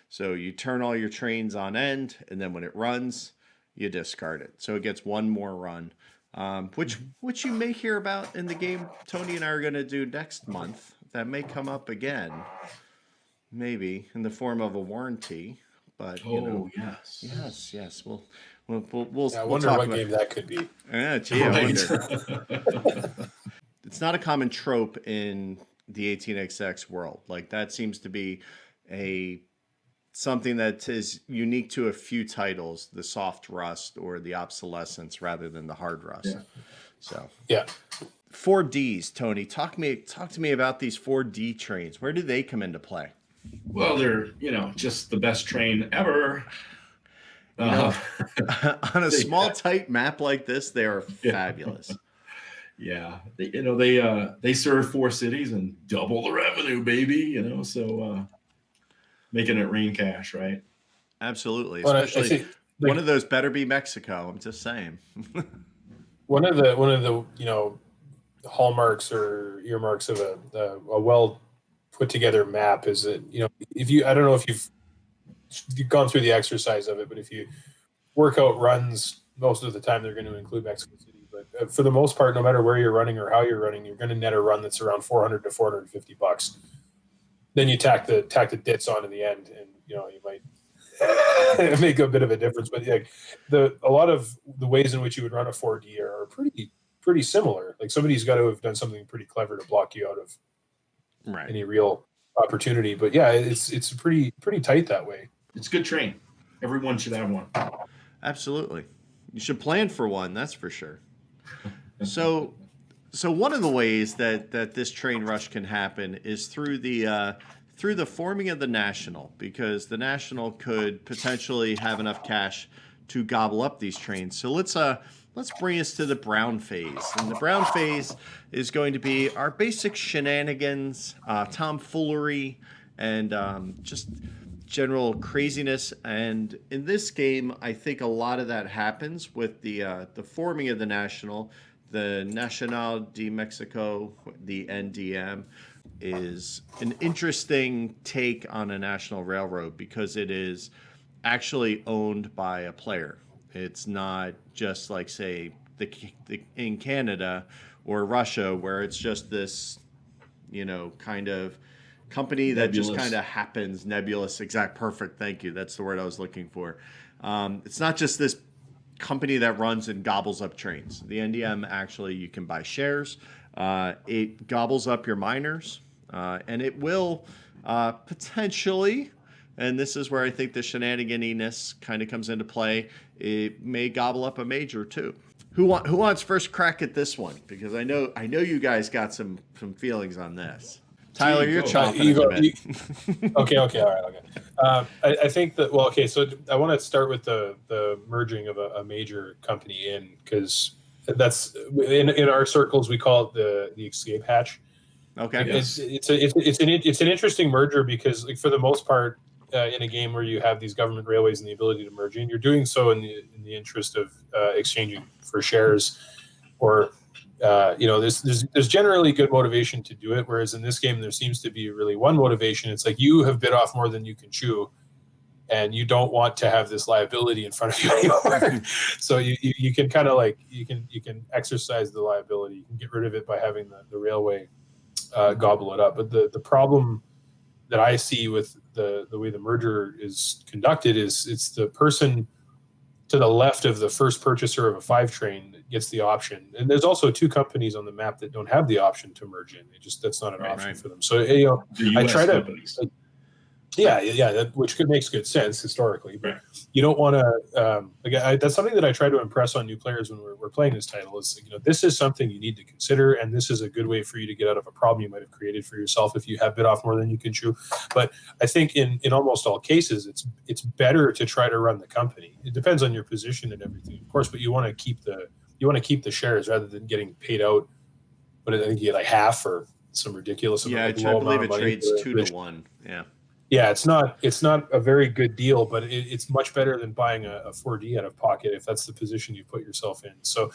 Speaker 1: So you turn all your trains on end, and then when it runs, you discard it. So it gets 1 more run. Which you may hear about in the game Tony and I are going to do next month. That may come up again, maybe in the form of a warranty. But yes, we'll
Speaker 3: I wonder
Speaker 1: talk
Speaker 3: what
Speaker 1: about
Speaker 3: game that could be.
Speaker 1: Yeah, gee, I wonder. It's not a common trope in the 18xx world. Like that seems to be something that is unique to a few titles, the soft rust or the obsolescence rather than the hard rust.
Speaker 2: Yeah.
Speaker 1: So
Speaker 2: 4Ds,
Speaker 1: Tony, talk to me about these 4D trains. Where do they come into play?
Speaker 2: Well, they're, just the best train ever.
Speaker 1: On a small, tight map like this, they are fabulous.
Speaker 2: Yeah, they serve 4 cities and double the revenue, baby. So making it rain cash, right?
Speaker 1: Absolutely,
Speaker 3: well,
Speaker 1: especially one of those better be Mexico. I'm just saying.
Speaker 3: one of the hallmarks or earmarks of a well put together map is that I don't know if you've gone through the exercise of it, but if you workout runs, most of the time they're going to include Mexico City. But for the most part, no matter where you're running or how you're running, you're going to net a run that's around $400 to $450. Then you tack the dits on in the end, and you might make a bit of a difference. But like a lot of the ways in which you would run a 4D are pretty similar. Like somebody's got to have done something pretty clever to block you out of any real opportunity. But yeah, it's pretty tight that way.
Speaker 2: It's a good train. Everyone should have one.
Speaker 1: Absolutely. You should plan for one, that's for sure. So one of the ways that this train rush can happen is through the forming of the National, because the National could potentially have enough cash to gobble up these trains. So let's bring us to the brown phase. And the brown phase is going to be our basic shenanigans, tomfoolery, and just general craziness. And in this game, I think a lot of that happens with the forming of the National. The Nacional de Mexico, the NdeM, is an interesting take on a national railroad because it is actually owned by a player. It's not just like, say, in Canada or Russia, where it's just this, kind of company that just kind of happens. Nebulous, perfect. Thank you. That's the word I was looking for. It's not just this company that runs and gobbles up trains. The NdeM, actually, you can buy shares. It gobbles up your miners, and it will potentially, and this is where I think the shenaniganiness kind of comes into play, it may gobble up a major too. Who wants first crack at this one? Because I know you guys got some feelings on this. Tyler, you're chomping at the bit.
Speaker 3: Okay, all right, okay. I think that, so I want to start with the merging of a major company in, because that's, in our circles, we call it the escape hatch.
Speaker 1: Okay.
Speaker 3: It's an interesting merger because, like, for the most part, in a game where you have these government railways and the ability to merge in, you're doing so in the interest of exchanging for shares, or there's generally good motivation to do it. Whereas in this game, there seems to be really one motivation. It's like you have bit off more than you can chew, and you don't want to have this liability in front of you anymore. So you can kind of like you can exercise the liability. You can get rid of it by having the railway gobble it up. But the problem that I see with the way the merger is conducted is it's the person to the left of the first purchaser of a 5 train that gets the option. And there's also 2 companies on the map that don't have the option to merge in. That's not an option for them. So I try to companies. Which makes good sense historically, but you don't want to. That's something that I try to impress on new players when we're playing this title. Is this is something you need to consider, and this is a good way for you to get out of a problem you might have created for yourself if you have bit off more than you can chew. But I think in almost all cases, it's better to try to run the company. It depends on your position and everything, of course, but you want to keep the shares rather than getting paid out. But I think you get like half or some ridiculous.
Speaker 1: Yeah, I believe it trades 2 to 1. Yeah.
Speaker 3: Yeah, it's not a very good deal, but it's much better than buying a 4D out of pocket if that's the position you put yourself in. So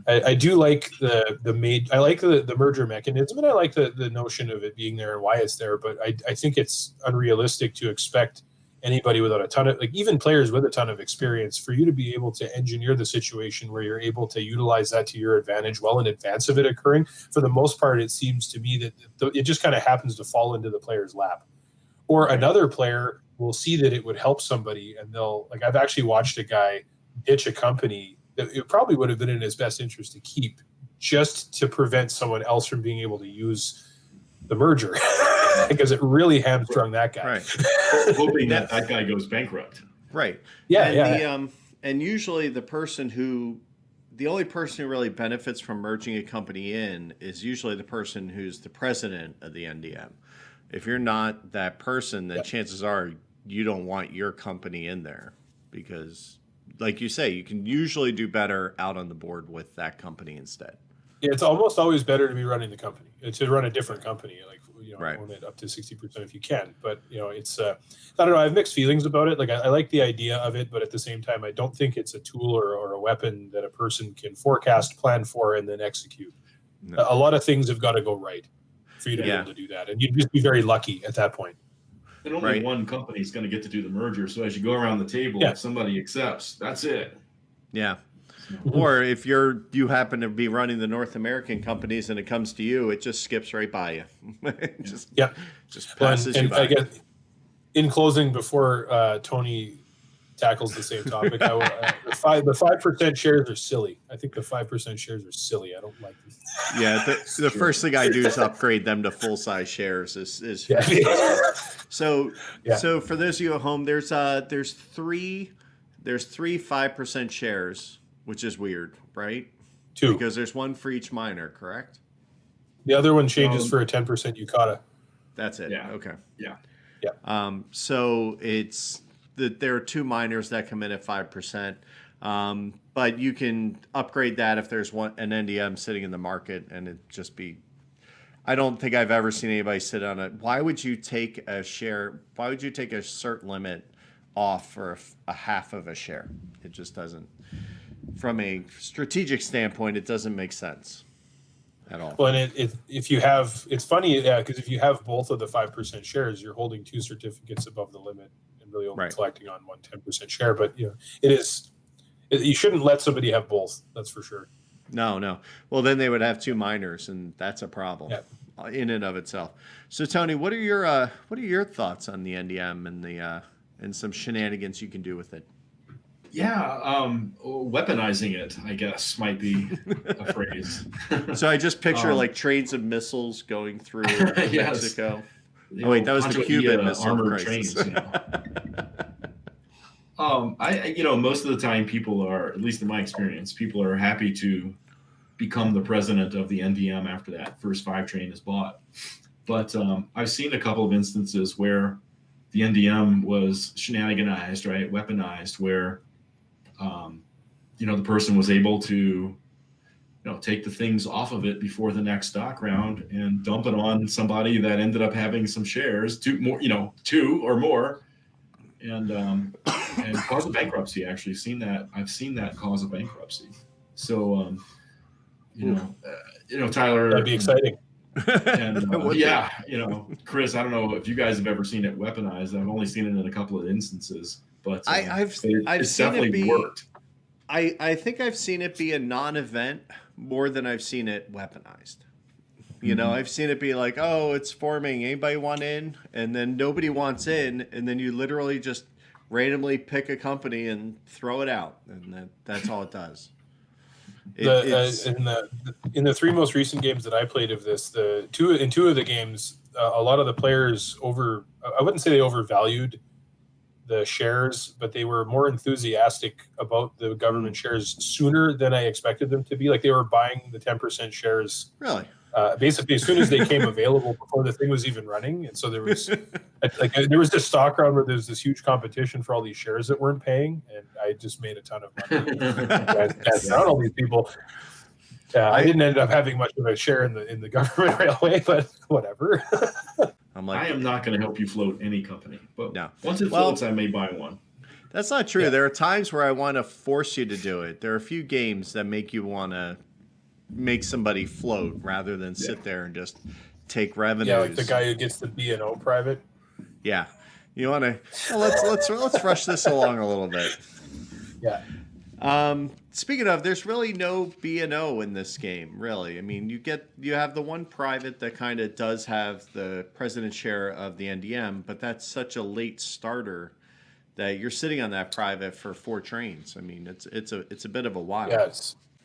Speaker 3: I do like the merger mechanism, and I like the notion of it being there and why it's there. But I think it's unrealistic to expect anybody without a ton of, like, even players with a ton of experience, for you to be able to engineer the situation where you're able to utilize that to your advantage well in advance of it occurring. For the most part, it seems to me that it just kind of happens to fall into the player's lap. Or another player will see that it would help somebody, and I've actually watched a guy ditch a company that it probably would have been in his best interest to keep, just to prevent someone else from being able to use the merger, because it really hamstrung that guy.
Speaker 2: Right. Hoping that guy goes bankrupt.
Speaker 1: Right.
Speaker 3: Yeah.
Speaker 1: And usually the only person who really benefits from merging a company in is usually the person who's the president of the NdeM. If you're not that person, then chances are you don't want your company in there, because, like you say, you can usually do better out on the board with that company instead.
Speaker 3: Yeah, it's almost always better to be running the company, to run a different company, own it up to 60% if you can. But it's I don't know. I have mixed feelings about it. Like I like the idea of it, but at the same time, I don't think it's a tool or a weapon that a person can forecast, plan for, and then execute. No. A lot of things have got to go right for you to be able to do that, and you'd just be very lucky at that point.
Speaker 2: And only
Speaker 1: Right.
Speaker 2: one company is going to get to do the merger. So as you go around the table,
Speaker 3: Yeah.
Speaker 2: if somebody accepts, that's it.
Speaker 1: Yeah.
Speaker 2: So,
Speaker 1: Or if you happen to be running the North American companies and it comes to you, it just skips right by you. It just
Speaker 3: Yeah.
Speaker 1: passes you
Speaker 3: And
Speaker 1: by.
Speaker 3: I guess in closing, before Tony tackles the same topic, the 5% shares are silly. I think the 5% shares are silly. I don't like them.
Speaker 1: Yeah, the
Speaker 2: Sure.
Speaker 1: first thing I do is upgrade them to full size shares. Is
Speaker 3: Yeah.
Speaker 1: so
Speaker 3: Yeah.
Speaker 1: so for those of you at home, there's three 5% shares, which is weird, right?
Speaker 3: 2.
Speaker 1: Because there's one for each miner, correct?
Speaker 3: The other one changes
Speaker 2: Um,
Speaker 3: for a 10% Yukata.
Speaker 1: That's it.
Speaker 2: Yeah.
Speaker 1: Okay.
Speaker 2: Yeah.
Speaker 1: So it's that there are 2 miners that come in at 5%. But you can upgrade that if there's an NdeM sitting in the market, and it just be. I don't think I've ever seen anybody sit on it. Why would you take a share? Why would you take a cert limit off for a half of a share? It just doesn't. From a strategic standpoint, it doesn't make sense at all.
Speaker 3: Well, and if you have, it's funny, yeah, because if you have both of the 5% shares, you're holding 2 certificates above the limit and really only
Speaker 1: Right.
Speaker 3: collecting on 10% share. But you shouldn't let somebody have both. That's for sure.
Speaker 1: No. Well, then they would have 2 miners, and that's a problem in and of itself. So, Tony, what are your thoughts on the NdeM and some shenanigans you can do with it?
Speaker 2: Yeah. Weaponizing it, I guess, might be a phrase.
Speaker 1: So I just picture like trains of missiles going through
Speaker 2: Yes.
Speaker 1: Mexico.
Speaker 2: You
Speaker 1: Oh wait,
Speaker 2: know,
Speaker 1: that was the
Speaker 2: Pancho
Speaker 1: Cuban
Speaker 2: Villa
Speaker 1: missile
Speaker 2: armored
Speaker 1: crisis.
Speaker 2: trains. Most of the time, people are, at least in my experience, people are happy to become the president of the NdeM after that first 5 train is bought. But I've seen a couple of instances where the NdeM was shenaniganized, right, weaponized, where the person was able to take the things off of it before the next stock round and dump it on somebody that ended up having some shares, 2 or more, and cause a bankruptcy. Actually, I've seen that cause a bankruptcy. So, Tyler,
Speaker 3: That'd be exciting.
Speaker 2: and
Speaker 1: That would be.
Speaker 2: Chris, I don't know if you guys have ever seen it weaponized. I've only seen it in a couple of instances, but
Speaker 1: I've
Speaker 2: it's
Speaker 1: seen it
Speaker 2: definitely
Speaker 1: be.
Speaker 2: worked.
Speaker 1: I think I've seen it be a non-event more than I've seen it weaponized. I've seen it be like, oh, it's forming. Anybody want in? And then nobody wants in, and then you literally just randomly pick a company and throw it out, and that's all it does.
Speaker 3: In the 3 most recent games that I played of this, in two of the games, a lot of the players I wouldn't say they overvalued the shares, but they were more enthusiastic about the government shares sooner than I expected them to be. Like they were buying the 10% shares
Speaker 1: Really?
Speaker 3: Basically as soon as they came available before the thing was even running. And so there was this stock round where there's this huge competition for all these shares that weren't paying, and I just made a ton of money. Passed down all these people. I didn't end up having much of a share in the government railway, but whatever.
Speaker 2: I am not going to help you float any company, but
Speaker 1: No.
Speaker 2: once it floats, I may buy one.
Speaker 1: That's not true. Yeah. There are times where I want to force you to do it. There are a few games that make you want to make somebody float rather than sit there and just take revenues.
Speaker 3: Yeah, like the guy who gets the B&O private.
Speaker 1: Yeah, you want to. Well, let's rush this along a little bit.
Speaker 3: Yeah.
Speaker 1: Speaking of, there's really no B&O in this game, really. I mean, you have the one private that kind of does have the president share of the NdeM, but that's such a late starter that you're sitting on that private for 4 trains. I mean, it's a bit of a while.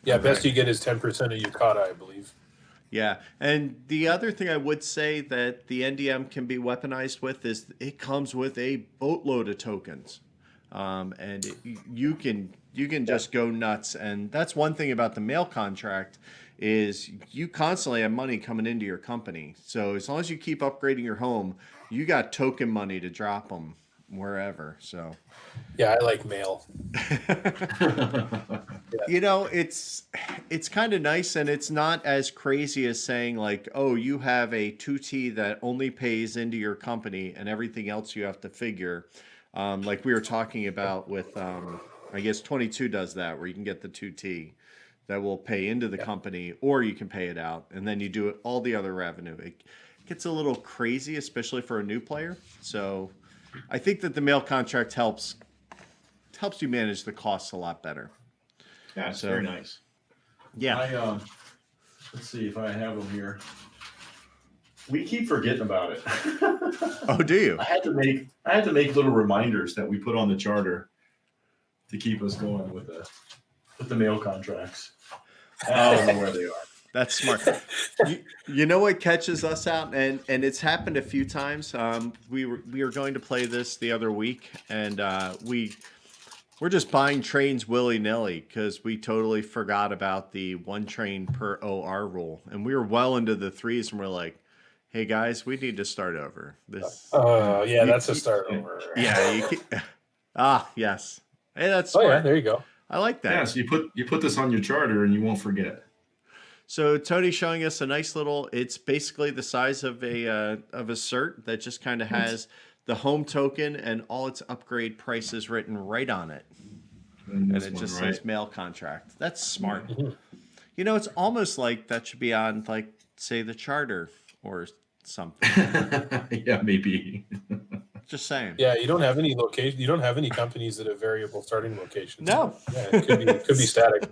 Speaker 3: Yeah, best you get is 10% of Yukata, I believe.
Speaker 1: Yeah, and the other thing I would say that the NdeM can be weaponized with is it comes with a boatload of tokens, and you can just go nuts. And that's one thing about the mail contract is you constantly have money coming into your company. So as long as you keep upgrading your home, you got token money to drop them wherever. So
Speaker 3: yeah, I like mail.
Speaker 1: It's kind of nice, and it's not as crazy as saying like, oh, you have a 2T that only pays into your company and everything else you have to figure. Like we were talking about with, I guess 22 does that, where you can get the 2T that will pay into the company, or you can pay it out, and then you do all the other revenue. gets a little crazy, especially for a new player. So I think that the mail contract helps you manage the costs a lot better.
Speaker 2: Yeah, it's very nice.
Speaker 1: Yeah.
Speaker 2: Let's see if I have them here. We keep forgetting about it.
Speaker 1: Oh, do you?
Speaker 2: I had to make little reminders that we put on the charter to keep us going with the mail contracts. I don't know where they are.
Speaker 1: That's smart. You know what catches us out, and it's happened a few times. We were going to play this the other week, and we're just buying trains willy-nilly because we totally forgot about the one train per OR rule, and we were well into the threes, and we're like, "Hey guys, we need to start over." This.
Speaker 3: That's a start over.
Speaker 1: Yeah. Yes. Hey, that's
Speaker 3: smart.
Speaker 1: smart.
Speaker 3: Yeah, there you go.
Speaker 1: I like that.
Speaker 2: Yeah, so you put this on your charter, and you won't forget.
Speaker 1: So Tony's showing us a nice little. It's basically the size of a cert that just kind of has the home token and all its upgrade prices written right on it, and it just says mail contract. That's smart. Mm-hmm. You know, it's almost like that should be on, like, say, the charter or something.
Speaker 2: Yeah, maybe.
Speaker 1: Just saying.
Speaker 3: Yeah, you don't have any location. You don't have any companies that have variable starting locations.
Speaker 1: No.
Speaker 3: Yeah, it could be static.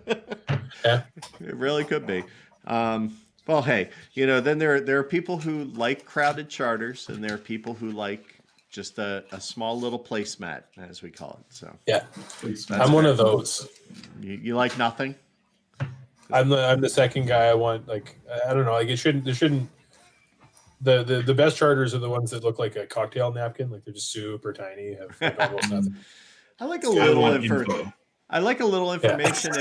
Speaker 3: Yeah,
Speaker 1: it really could be. Well, hey, you know, then there are people who like crowded charters, and there are people who like just a small little placemat, as we call it. So
Speaker 3: yeah, I'm one of those.
Speaker 1: You like nothing?
Speaker 3: I'm the second guy. I want, like, I don't know, like, there shouldn't. The best charters are the ones that look like a cocktail napkin, like they're just super tiny, have like almost nothing.
Speaker 1: I like a little info. I like a little information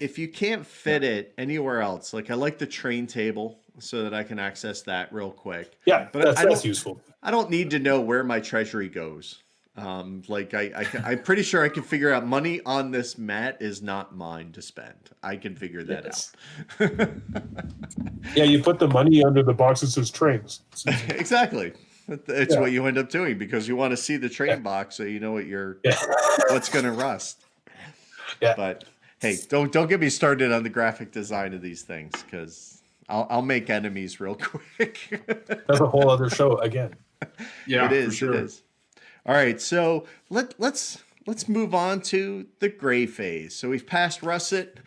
Speaker 1: if you can't fit it anywhere else. Like, I like the train table so that I can access that real quick.
Speaker 3: Yeah,
Speaker 1: but
Speaker 3: that's useful.
Speaker 1: I don't need to know where my treasury goes. Like I'm pretty sure I can figure out money on this mat is not mine to spend. I can figure that out.
Speaker 3: Yeah, you put the money under the box that says trains.
Speaker 1: Exactly. It's what you end up doing because you want to see the train box so you know what's going to rust.
Speaker 3: Yeah.
Speaker 1: But hey, don't get me started on the graphic design of these things because I'll make enemies real quick.
Speaker 3: That's a whole other show again.
Speaker 2: Yeah,
Speaker 1: it is.
Speaker 2: For sure.
Speaker 1: It is. All right, so let's move on to the gray phase. So we've passed russet.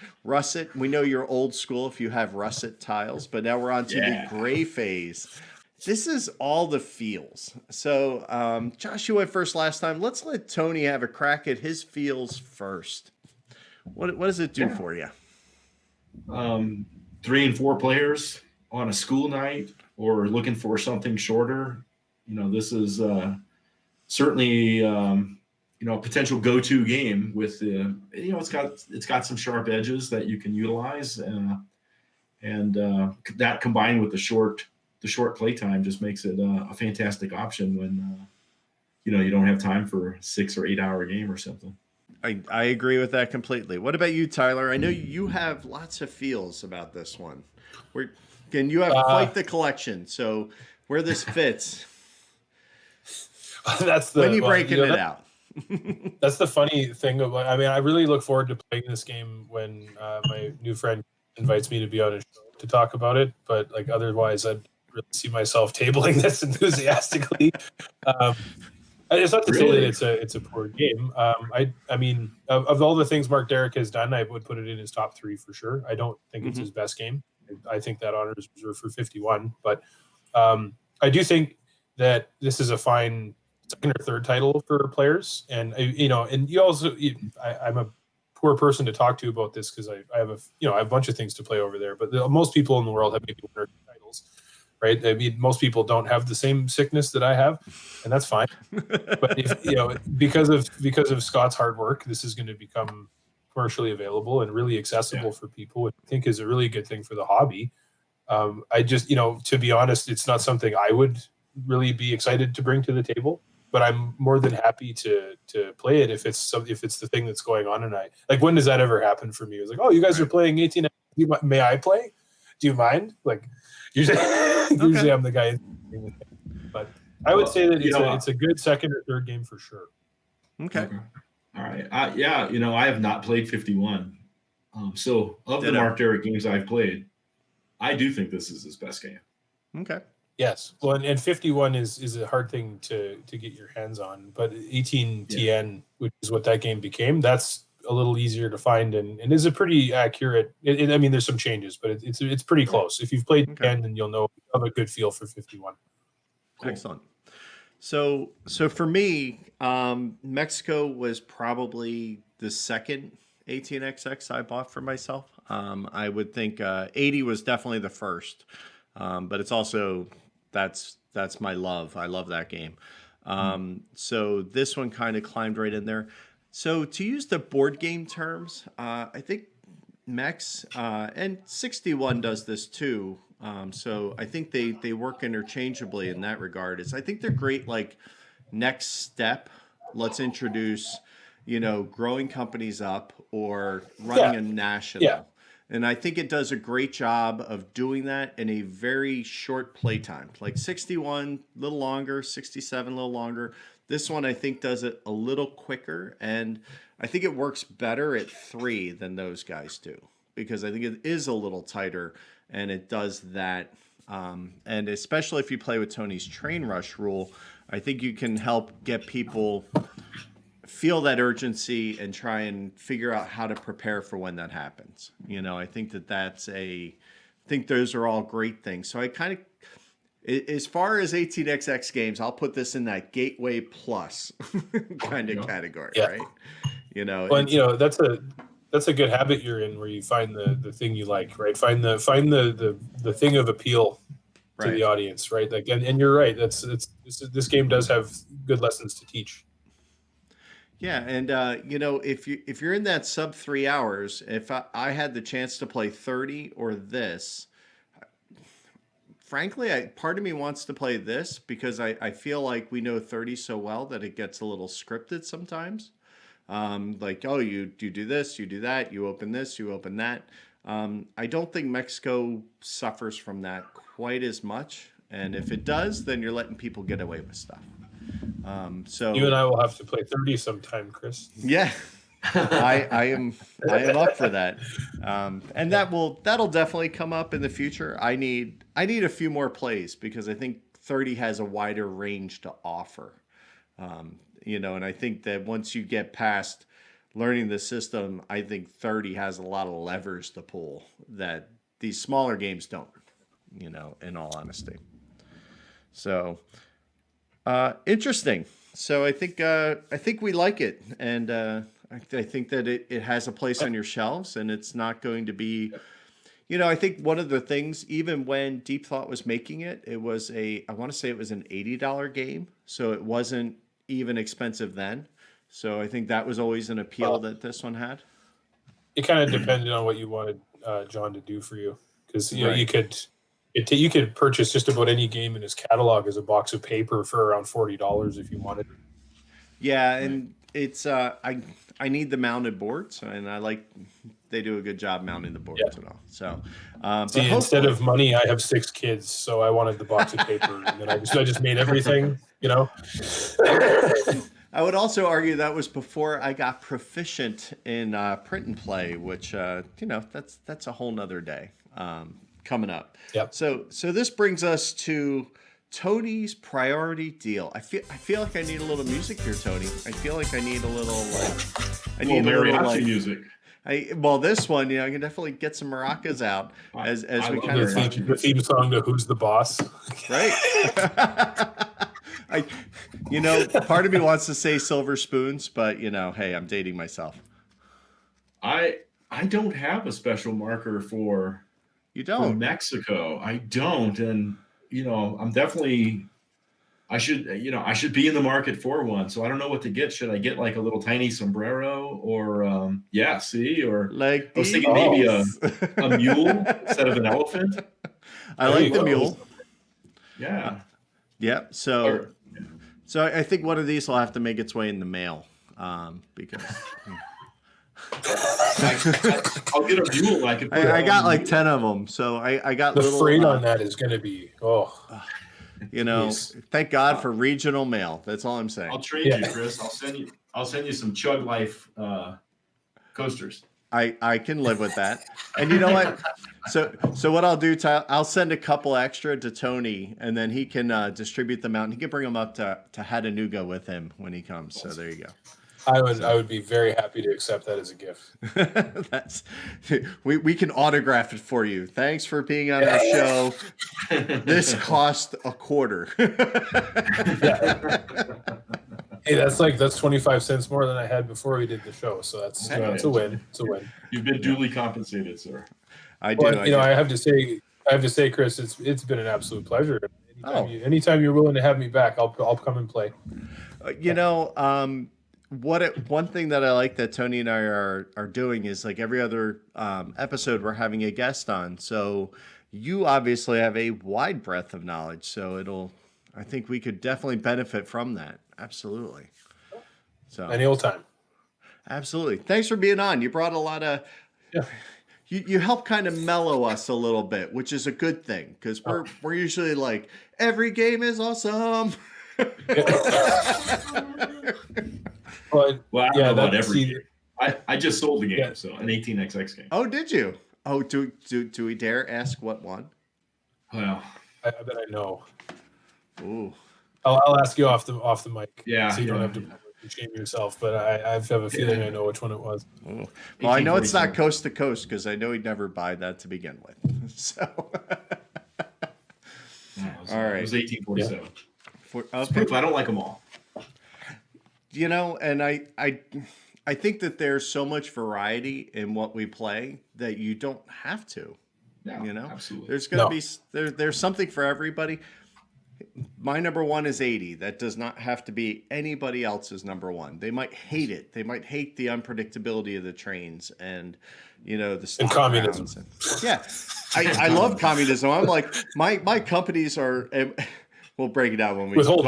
Speaker 1: We know you're old school if you have russet tiles, but now we're on to the gray phase. This is all the feels. So Josh, you went first last time. Let's let Tony have a crack at his feels first. What does it do for you?
Speaker 2: 3 and 4 players on a school night or looking for something shorter. You know, this is certainly a potential go-to game with it's got some sharp edges that you can utilize, and that combined with the short play time just makes it a fantastic option when you don't have time for a 6 or 8 hour game or something.
Speaker 1: I agree with that completely. What about you, Tyler? I know you have lots of feels about this one. And you have quite the collection. So where this fits, when you breaking it out.
Speaker 3: That's the funny thing about. I mean, I really look forward to playing this game when my new friend invites me to be on a show to talk about it. But like otherwise, I'd really see myself tabling this enthusiastically. It's not to say that it's a poor game. I mean, of all the things Mark Derrick has done, I would put it in his top 3 for sure. I don't think it's his best game. I think that honor is reserved for 51. But I do think that this is a fine second or third title for players. And and you also, I'm a poor person to talk to about this because I have a bunch of things to play over there. But most people in the world have maybe 1 or 2 titles. Right. I mean, most people don't have the same sickness that I have, and that's fine. But because of Scott's hard work, this is going to become commercially available and really accessible for people, which I think is a really good thing for the hobby. I just, to be honest, it's not something I would really be excited to bring to the table, but I'm more than happy to play it if it's the thing that's going on tonight. Like, when does that ever happen for me? It's like, oh, you guys are playing 18. May I play? Do you mind? Like, usually I'm the guy. But I would say that it's a good second or third game for sure.
Speaker 1: Okay.
Speaker 2: All right. I have not played 51. So of the Mark Derrick games I've played, I do think this is his best game.
Speaker 1: Okay.
Speaker 3: Yes. Well, and 51 is a hard thing to get your hands on, but 18TN, which is what that game became, that's a little easier to find and is a pretty accurate. I mean, there's some changes, but it's pretty close. If you've played 10, then you'll know, have a good feel for 51.
Speaker 1: Cool. Excellent. So for me, Mexico was probably the second 18XX I bought for myself. I would think 80 was definitely the first, but it's also that's my love. I love that game. So this one kind of climbed right in there. So to use the board game terms, I think Mex and 61 does this too. So I think they work interchangeably in that regard. I think they're great, like, next step. Let's introduce, growing companies up or running a national. Yeah. And I think it does a great job of doing that in a very short playtime. Like 61, a little longer, 67, a little longer. This one, I think, does it a little quicker. And I think it works better at 3 than those guys do, because I think it is a little tighter and it does that. And especially if you play with Tony's train rush rule, I think you can help get people feel that urgency and try and figure out how to prepare for when that happens. I think I think those are all great things. So I kind of, as far as 18XX games, I'll put this in that gateway plus kind of category, right?
Speaker 3: Well, that's a good habit you're in, where you find the thing you like, right? Find the thing of appeal to the audience, right? Like, and you're right. This game does have good lessons to teach.
Speaker 1: Yeah, and if you're in that sub 3 hours, if I had the chance to play 30 or this, frankly, part of me wants to play this because I feel like we know 30 so well that it gets a little scripted sometimes. Like, oh, you do this, you do that, you open this, you open that. I don't think Mexico suffers from that quite as much, and if it does, then you're letting people get away with stuff. So
Speaker 3: you and I will have to play 30 sometime, Chris.
Speaker 1: Yeah, I am up for that, and that'll definitely come up in the future. I need a few more plays because I think 30 has a wider range to offer. And I think that once you get past learning the system, I think 30 has a lot of levers to pull that these smaller games don't. In all honesty. So. Interesting. So I think we like it, and I think that it has a place on your shelves, and it's not going to be, I think one of the things, even when Deep Thought was making it, I want to say it was an $80 game, so it wasn't even expensive then. So I think that was always an appeal that this one had.
Speaker 3: It kind of depended on what you wanted John to do for you, because you could purchase just about any game in his catalog as a box of paper for around $40 if you wanted.
Speaker 1: Yeah, and it's I need the mounted boards, and they do a good job mounting the boards and all. So,
Speaker 3: see, instead of money, I have 6 kids, so I wanted the box of paper, and then I just made everything.
Speaker 1: I would also argue that was before I got proficient in print and play, which that's a whole nother day. Coming up.
Speaker 3: Yep.
Speaker 1: So this brings us to Tony's priority deal. I feel like I need a little music here, Tony. I feel like I need a little
Speaker 2: music.
Speaker 1: This one, I can definitely get some maracas out as we kind of
Speaker 3: the theme song to Who's the Boss.
Speaker 1: Right. Part of me wants to say Silver Spoons, but hey, I'm dating myself.
Speaker 2: I don't have a special marker for.
Speaker 1: You don't?
Speaker 2: For Mexico, I don't, and I'm definitely. I should be in the market for one. So I don't know what to get. Should I get like a little tiny sombrero, or or
Speaker 1: like
Speaker 2: I was thinking maybe a mule instead of an elephant.
Speaker 1: I like the mule.
Speaker 2: Yeah.
Speaker 1: Yeah. So I think one of these will have to make its way in the mail, because.
Speaker 2: I'll get a mule.
Speaker 1: I got like 10 of them, so I got
Speaker 3: the
Speaker 1: little.
Speaker 3: freight on that is going to be
Speaker 1: Thank God for regional mail. That's all I'm saying.
Speaker 2: I'll trade you, Chris. I'll send you some Chug Life coasters.
Speaker 1: I can live with that. And you know what? So what I'll do, I'll send a couple extra to Tony, and then he can distribute them out, and he can bring them up to Chattanooga with him when he comes. So there you go.
Speaker 3: I would be very happy to accept that as a gift.
Speaker 1: That's we can autograph it for you. Thanks for being on our show. This cost a quarter.
Speaker 3: Hey, that's 25 cents more than I had before we did the show, so that's a win. It's a win.
Speaker 2: You've been duly compensated, sir.
Speaker 1: I do.
Speaker 3: But, I have to say, Chris, it's been an absolute pleasure. Anytime you're willing to have me back, I'll come and play.
Speaker 1: One thing that I like that Tony and I are doing is like every other episode we're having a guest on. So you obviously have a wide breadth of knowledge. So I think we could definitely benefit from that. Absolutely. So
Speaker 3: any old time.
Speaker 1: Absolutely. Thanks for being on. You brought a lot of.
Speaker 3: Yeah.
Speaker 1: You help kind of mellow us a little bit, which is a good thing because we're usually like every game is awesome.
Speaker 3: But
Speaker 2: Well, I don't know about every game. I just sold the game, so an 18xx game.
Speaker 1: Oh, did you? Oh, do we dare ask what one?
Speaker 2: Well,
Speaker 3: I bet I know.
Speaker 1: Ooh.
Speaker 3: I'll ask you off the mic.
Speaker 2: Yeah,
Speaker 3: so you don't have to shame yourself. But I have a feeling I know which one it was.
Speaker 1: Ooh. Well, I know it's not coast to coast because I know he'd never buy that to begin with. So. All right.
Speaker 2: It was 1847.
Speaker 1: Yeah.
Speaker 2: Okay. I don't like them all.
Speaker 1: And I think that there's so much variety in what we play that you don't have to.
Speaker 2: No, absolutely.
Speaker 1: There's going to be there's something for everybody. My number one is 80. That does not have to be anybody else's number one. They might hate it. They might hate the unpredictability of the trains and the stock
Speaker 3: and communism.
Speaker 1: Yeah, I love communism. I'm like my companies are. We'll break it down when we
Speaker 3: withhold.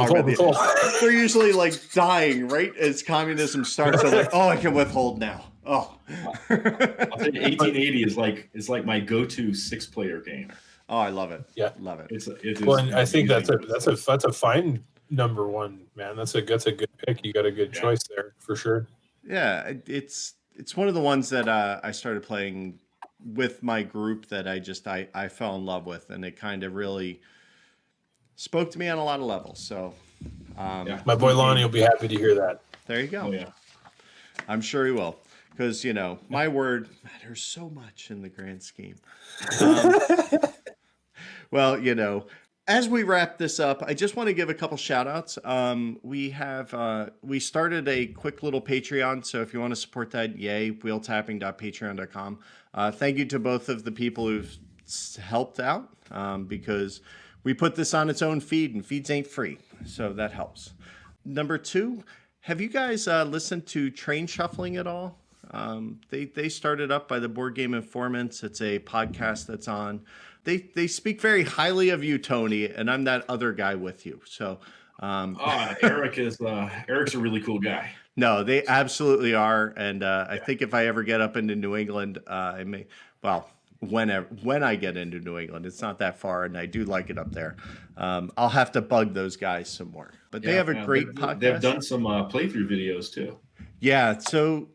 Speaker 1: They're usually like dying right as communism starts. I'm like, I can withhold now. Oh,
Speaker 2: I'll tell you, 1880 is like my go-to 6-player game.
Speaker 1: Oh, I love it.
Speaker 3: Yeah,
Speaker 1: love it.
Speaker 3: And I think that's a fine number one, man. That's a good pick. You got a good choice there for sure.
Speaker 1: Yeah, it's one of the ones that I started playing with my group that I fell in love with, and it kind of really spoke to me on a lot of levels. So,
Speaker 3: my boy Lonnie will be happy to hear that.
Speaker 1: There you go.
Speaker 2: Oh, yeah.
Speaker 1: I'm sure he will, because my word matters so much in the grand scheme. Well, as we wrap this up, I just want to give a couple shout outs. We started a quick little Patreon. So if you want to support that, yay, wheeltapping.patreon.com. Thank you to both of the people who've helped out because we put this on its own feed and feeds ain't free. So that helps. Number 2, have you guys listened to Train Shuffling at all? They started up by the Board Game Informants. It's a podcast that's on. They speak very highly of you, Tony, and I'm that other guy with you. So,
Speaker 2: Eric's a really cool guy.
Speaker 1: No, they absolutely are, and I think if I ever get up into New England, I may. Well, when I get into New England, it's not that far, and I do like it up there. I'll have to bug those guys some more. But they have a great podcast.
Speaker 2: They've done some playthrough videos too.
Speaker 1: Yeah, so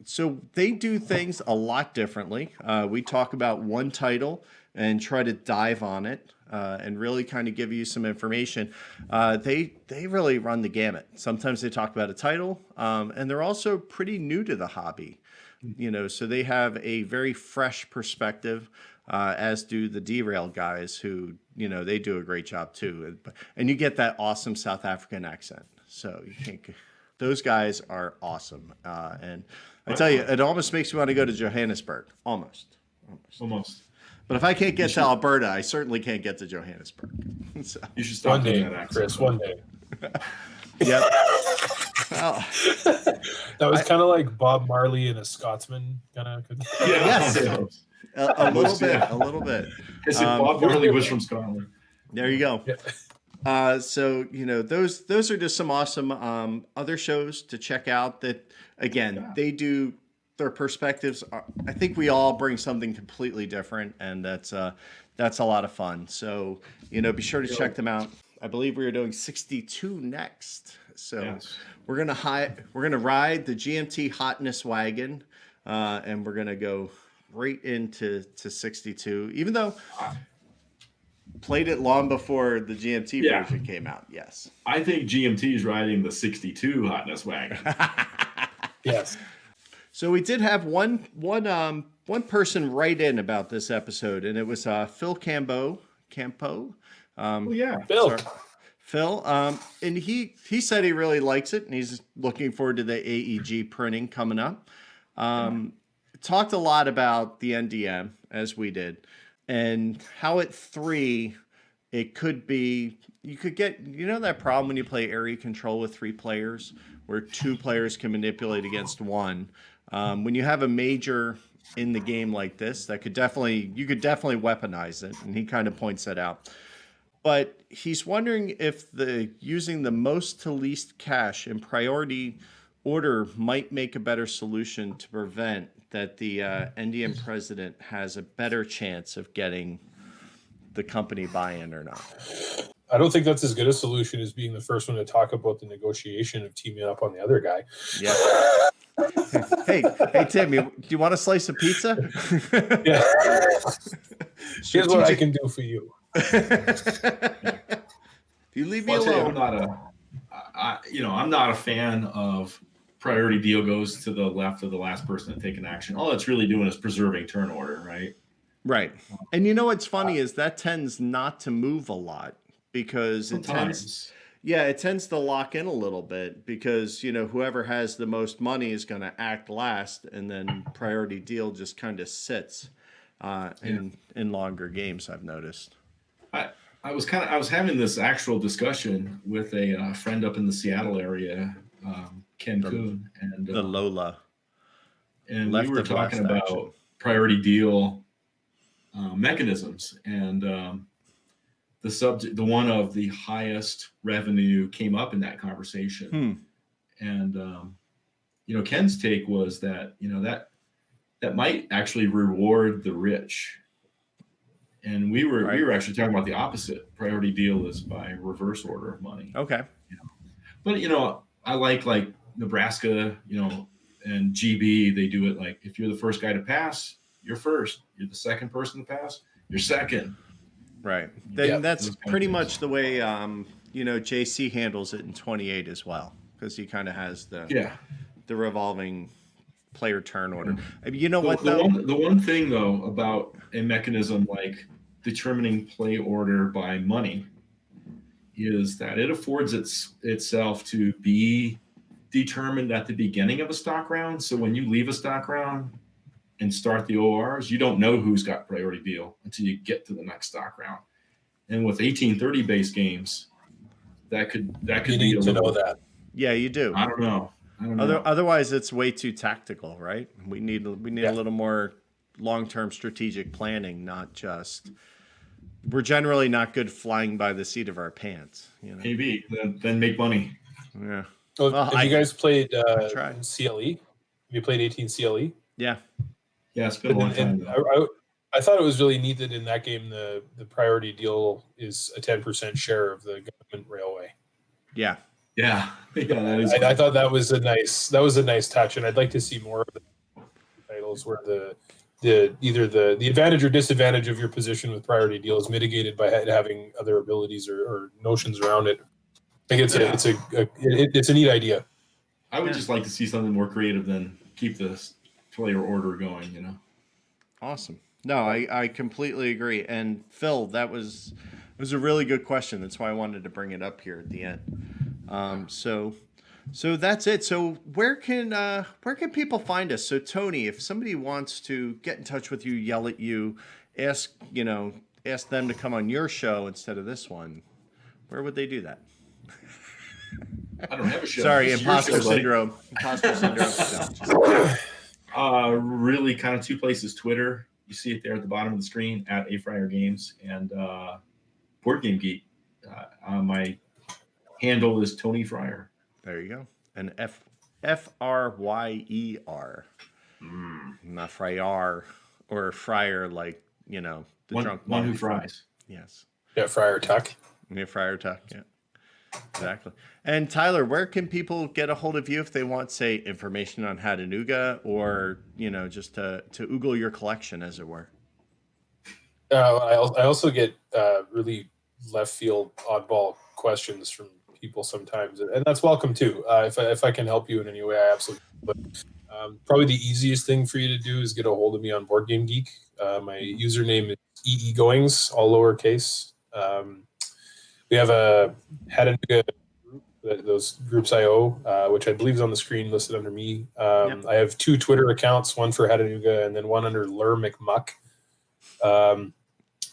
Speaker 1: they do things a lot differently. We talk about one title and try to dive on it and really kind of give you some information. They really run the gamut. Sometimes they talk about a title, and they're also pretty new to the hobby. So they have a very fresh perspective, as do the Derail guys who, they do a great job too. And you get that awesome South African accent. So you can't. Those guys are awesome. And I tell you, it almost makes me want to go to Johannesburg. Almost. But if I can't get to Alberta, I certainly can't get to Johannesburg. So.
Speaker 2: You should stop
Speaker 3: one day,
Speaker 2: that accent,
Speaker 3: Chris. One day.
Speaker 1: Yep. Well,
Speaker 3: that was kind of like Bob Marley and a Scotsman kind of.
Speaker 1: Yes. A little bit.
Speaker 2: Bob Marley was from Scotland.
Speaker 1: There you go. Yeah. So those are just some awesome other shows to check out. That again, they do their perspectives. I think we all bring something completely different, and that's a lot of fun. So be sure to check them out. I believe we are doing 62 next. So we're gonna ride the GMT hotness wagon, and we're gonna go straight into 62, even though played it long before the GMT version came out. Yes.
Speaker 2: I think GMT is riding the 62 hotness wagon.
Speaker 3: Yes.
Speaker 1: So we did have one person write in about this episode, and it was Phil Campo.
Speaker 3: Phil.
Speaker 1: Sorry. Phil, and he said he really likes it, and he's looking forward to the AEG printing coming up. Talked a lot about the NdeM, as we did, and how at 3, it could be, you could get, that problem when you play area control with 3 players, where 2 players can manipulate against 1. When you have a major in the game like this, you could definitely weaponize it, and he kind of points that out. But he's wondering if using the most to least cash in priority order might make a better solution to prevent that the NdeM president has a better chance of getting the company buy-in or not.
Speaker 3: I don't think that's as good a solution as being the first one to talk about the negotiation of teaming up on the other guy.
Speaker 1: Yeah. Hey, Tim, do you want a slice of pizza?
Speaker 3: Yeah. Here's what I can do for you.
Speaker 1: You leave me alone.
Speaker 2: I'm not a fan of priority deal goes to the left of the last person to take an action. All it's really doing is preserving turn order, right?
Speaker 1: Right. And what's funny is that tends not to move a lot because
Speaker 2: sometimes.
Speaker 1: it tends to lock in a little bit because, whoever has the most money is going to act last, and then priority deal just kind of sits in longer games, I've noticed.
Speaker 2: I was having this actual discussion with a friend up in the Seattle area, Ken Kuhn, and
Speaker 1: the Lola.
Speaker 2: And we were talking about priority deal mechanisms, and the one of the highest revenue came up in that conversation. And Ken's take was that that might actually reward the rich. And we were actually talking about the opposite. Priority deal is by reverse order of money.
Speaker 1: Okay.
Speaker 2: But I like Nebraska, and GB, they do it like if you're the first guy to pass, you're first. You're the second person to pass, you're second.
Speaker 1: Right. That's pretty much the way JC handles it in 28 as well, because he kind of has the revolving player turn order.
Speaker 2: The one thing though about a mechanism like determining play order by money is that it affords itself to be determined at the beginning of a stock round. So when you leave a stock round and start the ORs, you don't know who's got priority deal until you get to the next stock round. And with 1830 base games, that could
Speaker 3: you need to know that.
Speaker 1: Yeah, you do.
Speaker 2: I don't know.
Speaker 1: Otherwise, it's way too tactical, right? We need a little more long-term strategic planning, not just. We're generally not good flying by the seat of our pants.
Speaker 2: Maybe then make money.
Speaker 1: Yeah.
Speaker 3: Have you guys played CLE? Have you played 18 CLE?
Speaker 1: Yeah.
Speaker 2: Yeah, it's been a long time.
Speaker 3: I thought it was really neat that in that game the priority deal is a 10% share of the government railway.
Speaker 1: Yeah.
Speaker 2: Yeah, that is.
Speaker 3: I thought that was a nice touch, and I'd like to see more of the titles where either the advantage or disadvantage of your position with priority deal is mitigated by having other abilities or notions around it. I think it's a neat idea.
Speaker 2: I would just like to see something more creative than keep this player order going.
Speaker 1: Awesome. No, I completely agree. And Phil, it was a really good question. That's why I wanted to bring it up here at the end. So that's it. So where can people find us? So Tony, if somebody wants to get in touch with you, yell at you, ask them to come on your show instead of this one, where would they do that?
Speaker 2: I don't have a show.
Speaker 1: Sorry, imposter syndrome. Imposter syndrome.
Speaker 2: Really kind of two places. Twitter, you see it there at the bottom of the screen at AFryer Games, and Board Game Geek. My handle is Tony Fryer.
Speaker 1: There you go. And Fryer. Not Fryer or Fryer like, the drunk
Speaker 2: one who fries.
Speaker 1: Yes.
Speaker 3: Yeah, Fryer Tuck.
Speaker 1: Yeah, Fryer Tuck, yeah. Exactly. And Tyler, where can people get a hold of you if they want, say, information on Chattanooga, or just to oogle your collection, as it were?
Speaker 3: I also get really left field oddball questions from people sometimes, and that's welcome too. If I can help you in any way, I absolutely. But probably the easiest thing for you to do is get a hold of me on Board Game Geek. My username is eegoings, all lowercase. We have a Chattanooga group, those groups IO, which I believe is on the screen listed under me.
Speaker 1: Yep.
Speaker 3: I have 2 Twitter accounts, one for Chattanooga and then one under Lur McMuck.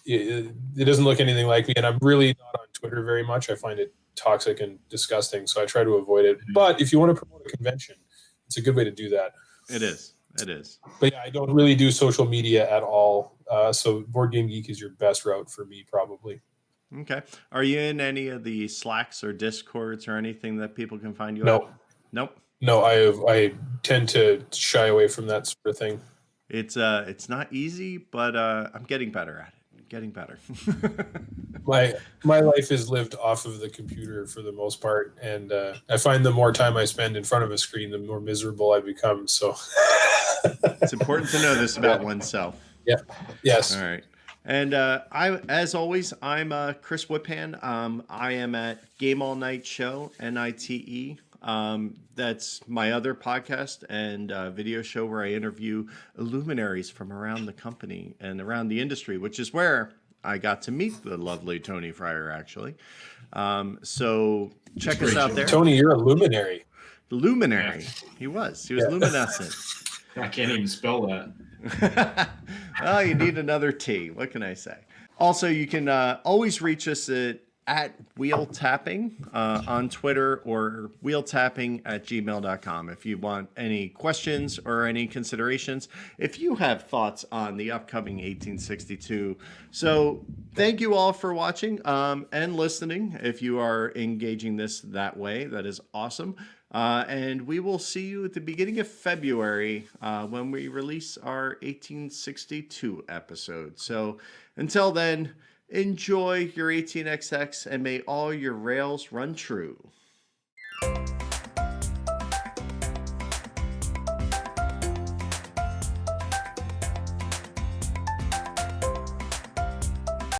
Speaker 3: It doesn't look anything like me, and I'm really not on Twitter very much. I find it toxic and disgusting, so I try to avoid it. But if you want to promote a convention, it's a good way to do that.
Speaker 1: It is. It is.
Speaker 3: But yeah, I don't really do social media at all. So Board Game Geek is your best route for me, probably.
Speaker 1: Okay. Are you in any of the Slacks or Discords or anything that people can find you
Speaker 3: No.
Speaker 1: at? Nope.
Speaker 3: No, I tend to shy away from that sort of thing.
Speaker 1: It's not easy, but I'm getting better at it. Getting better.
Speaker 3: My life is lived off of the computer for the most part, and I find the more time I spend in front of a screen, the more miserable I become. So
Speaker 1: it's important to know this about oneself.
Speaker 3: Yeah. Yes.
Speaker 1: All right. And as always, I'm Chris Whipham. I am at Game All Night Show, NITE. That's my other podcast and video show where I interview luminaries from around the company and around the industry, which is where I got to meet the lovely Tony Fryer, actually. So check us out there.
Speaker 3: Tony, you're a luminary.
Speaker 1: Luminary. He was luminescent.
Speaker 2: I can't even spell that.
Speaker 1: Well, you need another T. What can I say? Also, you can always reach us at Wheel Tapping on Twitter or wheeltapping@gmail.com if you want any questions or any considerations, if you have thoughts on the upcoming 1862. So thank you all for watching and listening. If you are engaging this that way, that is awesome. And we will see you at the beginning of February when we release our 1862 episode. So until then, enjoy your 18XX and may all your rails run true.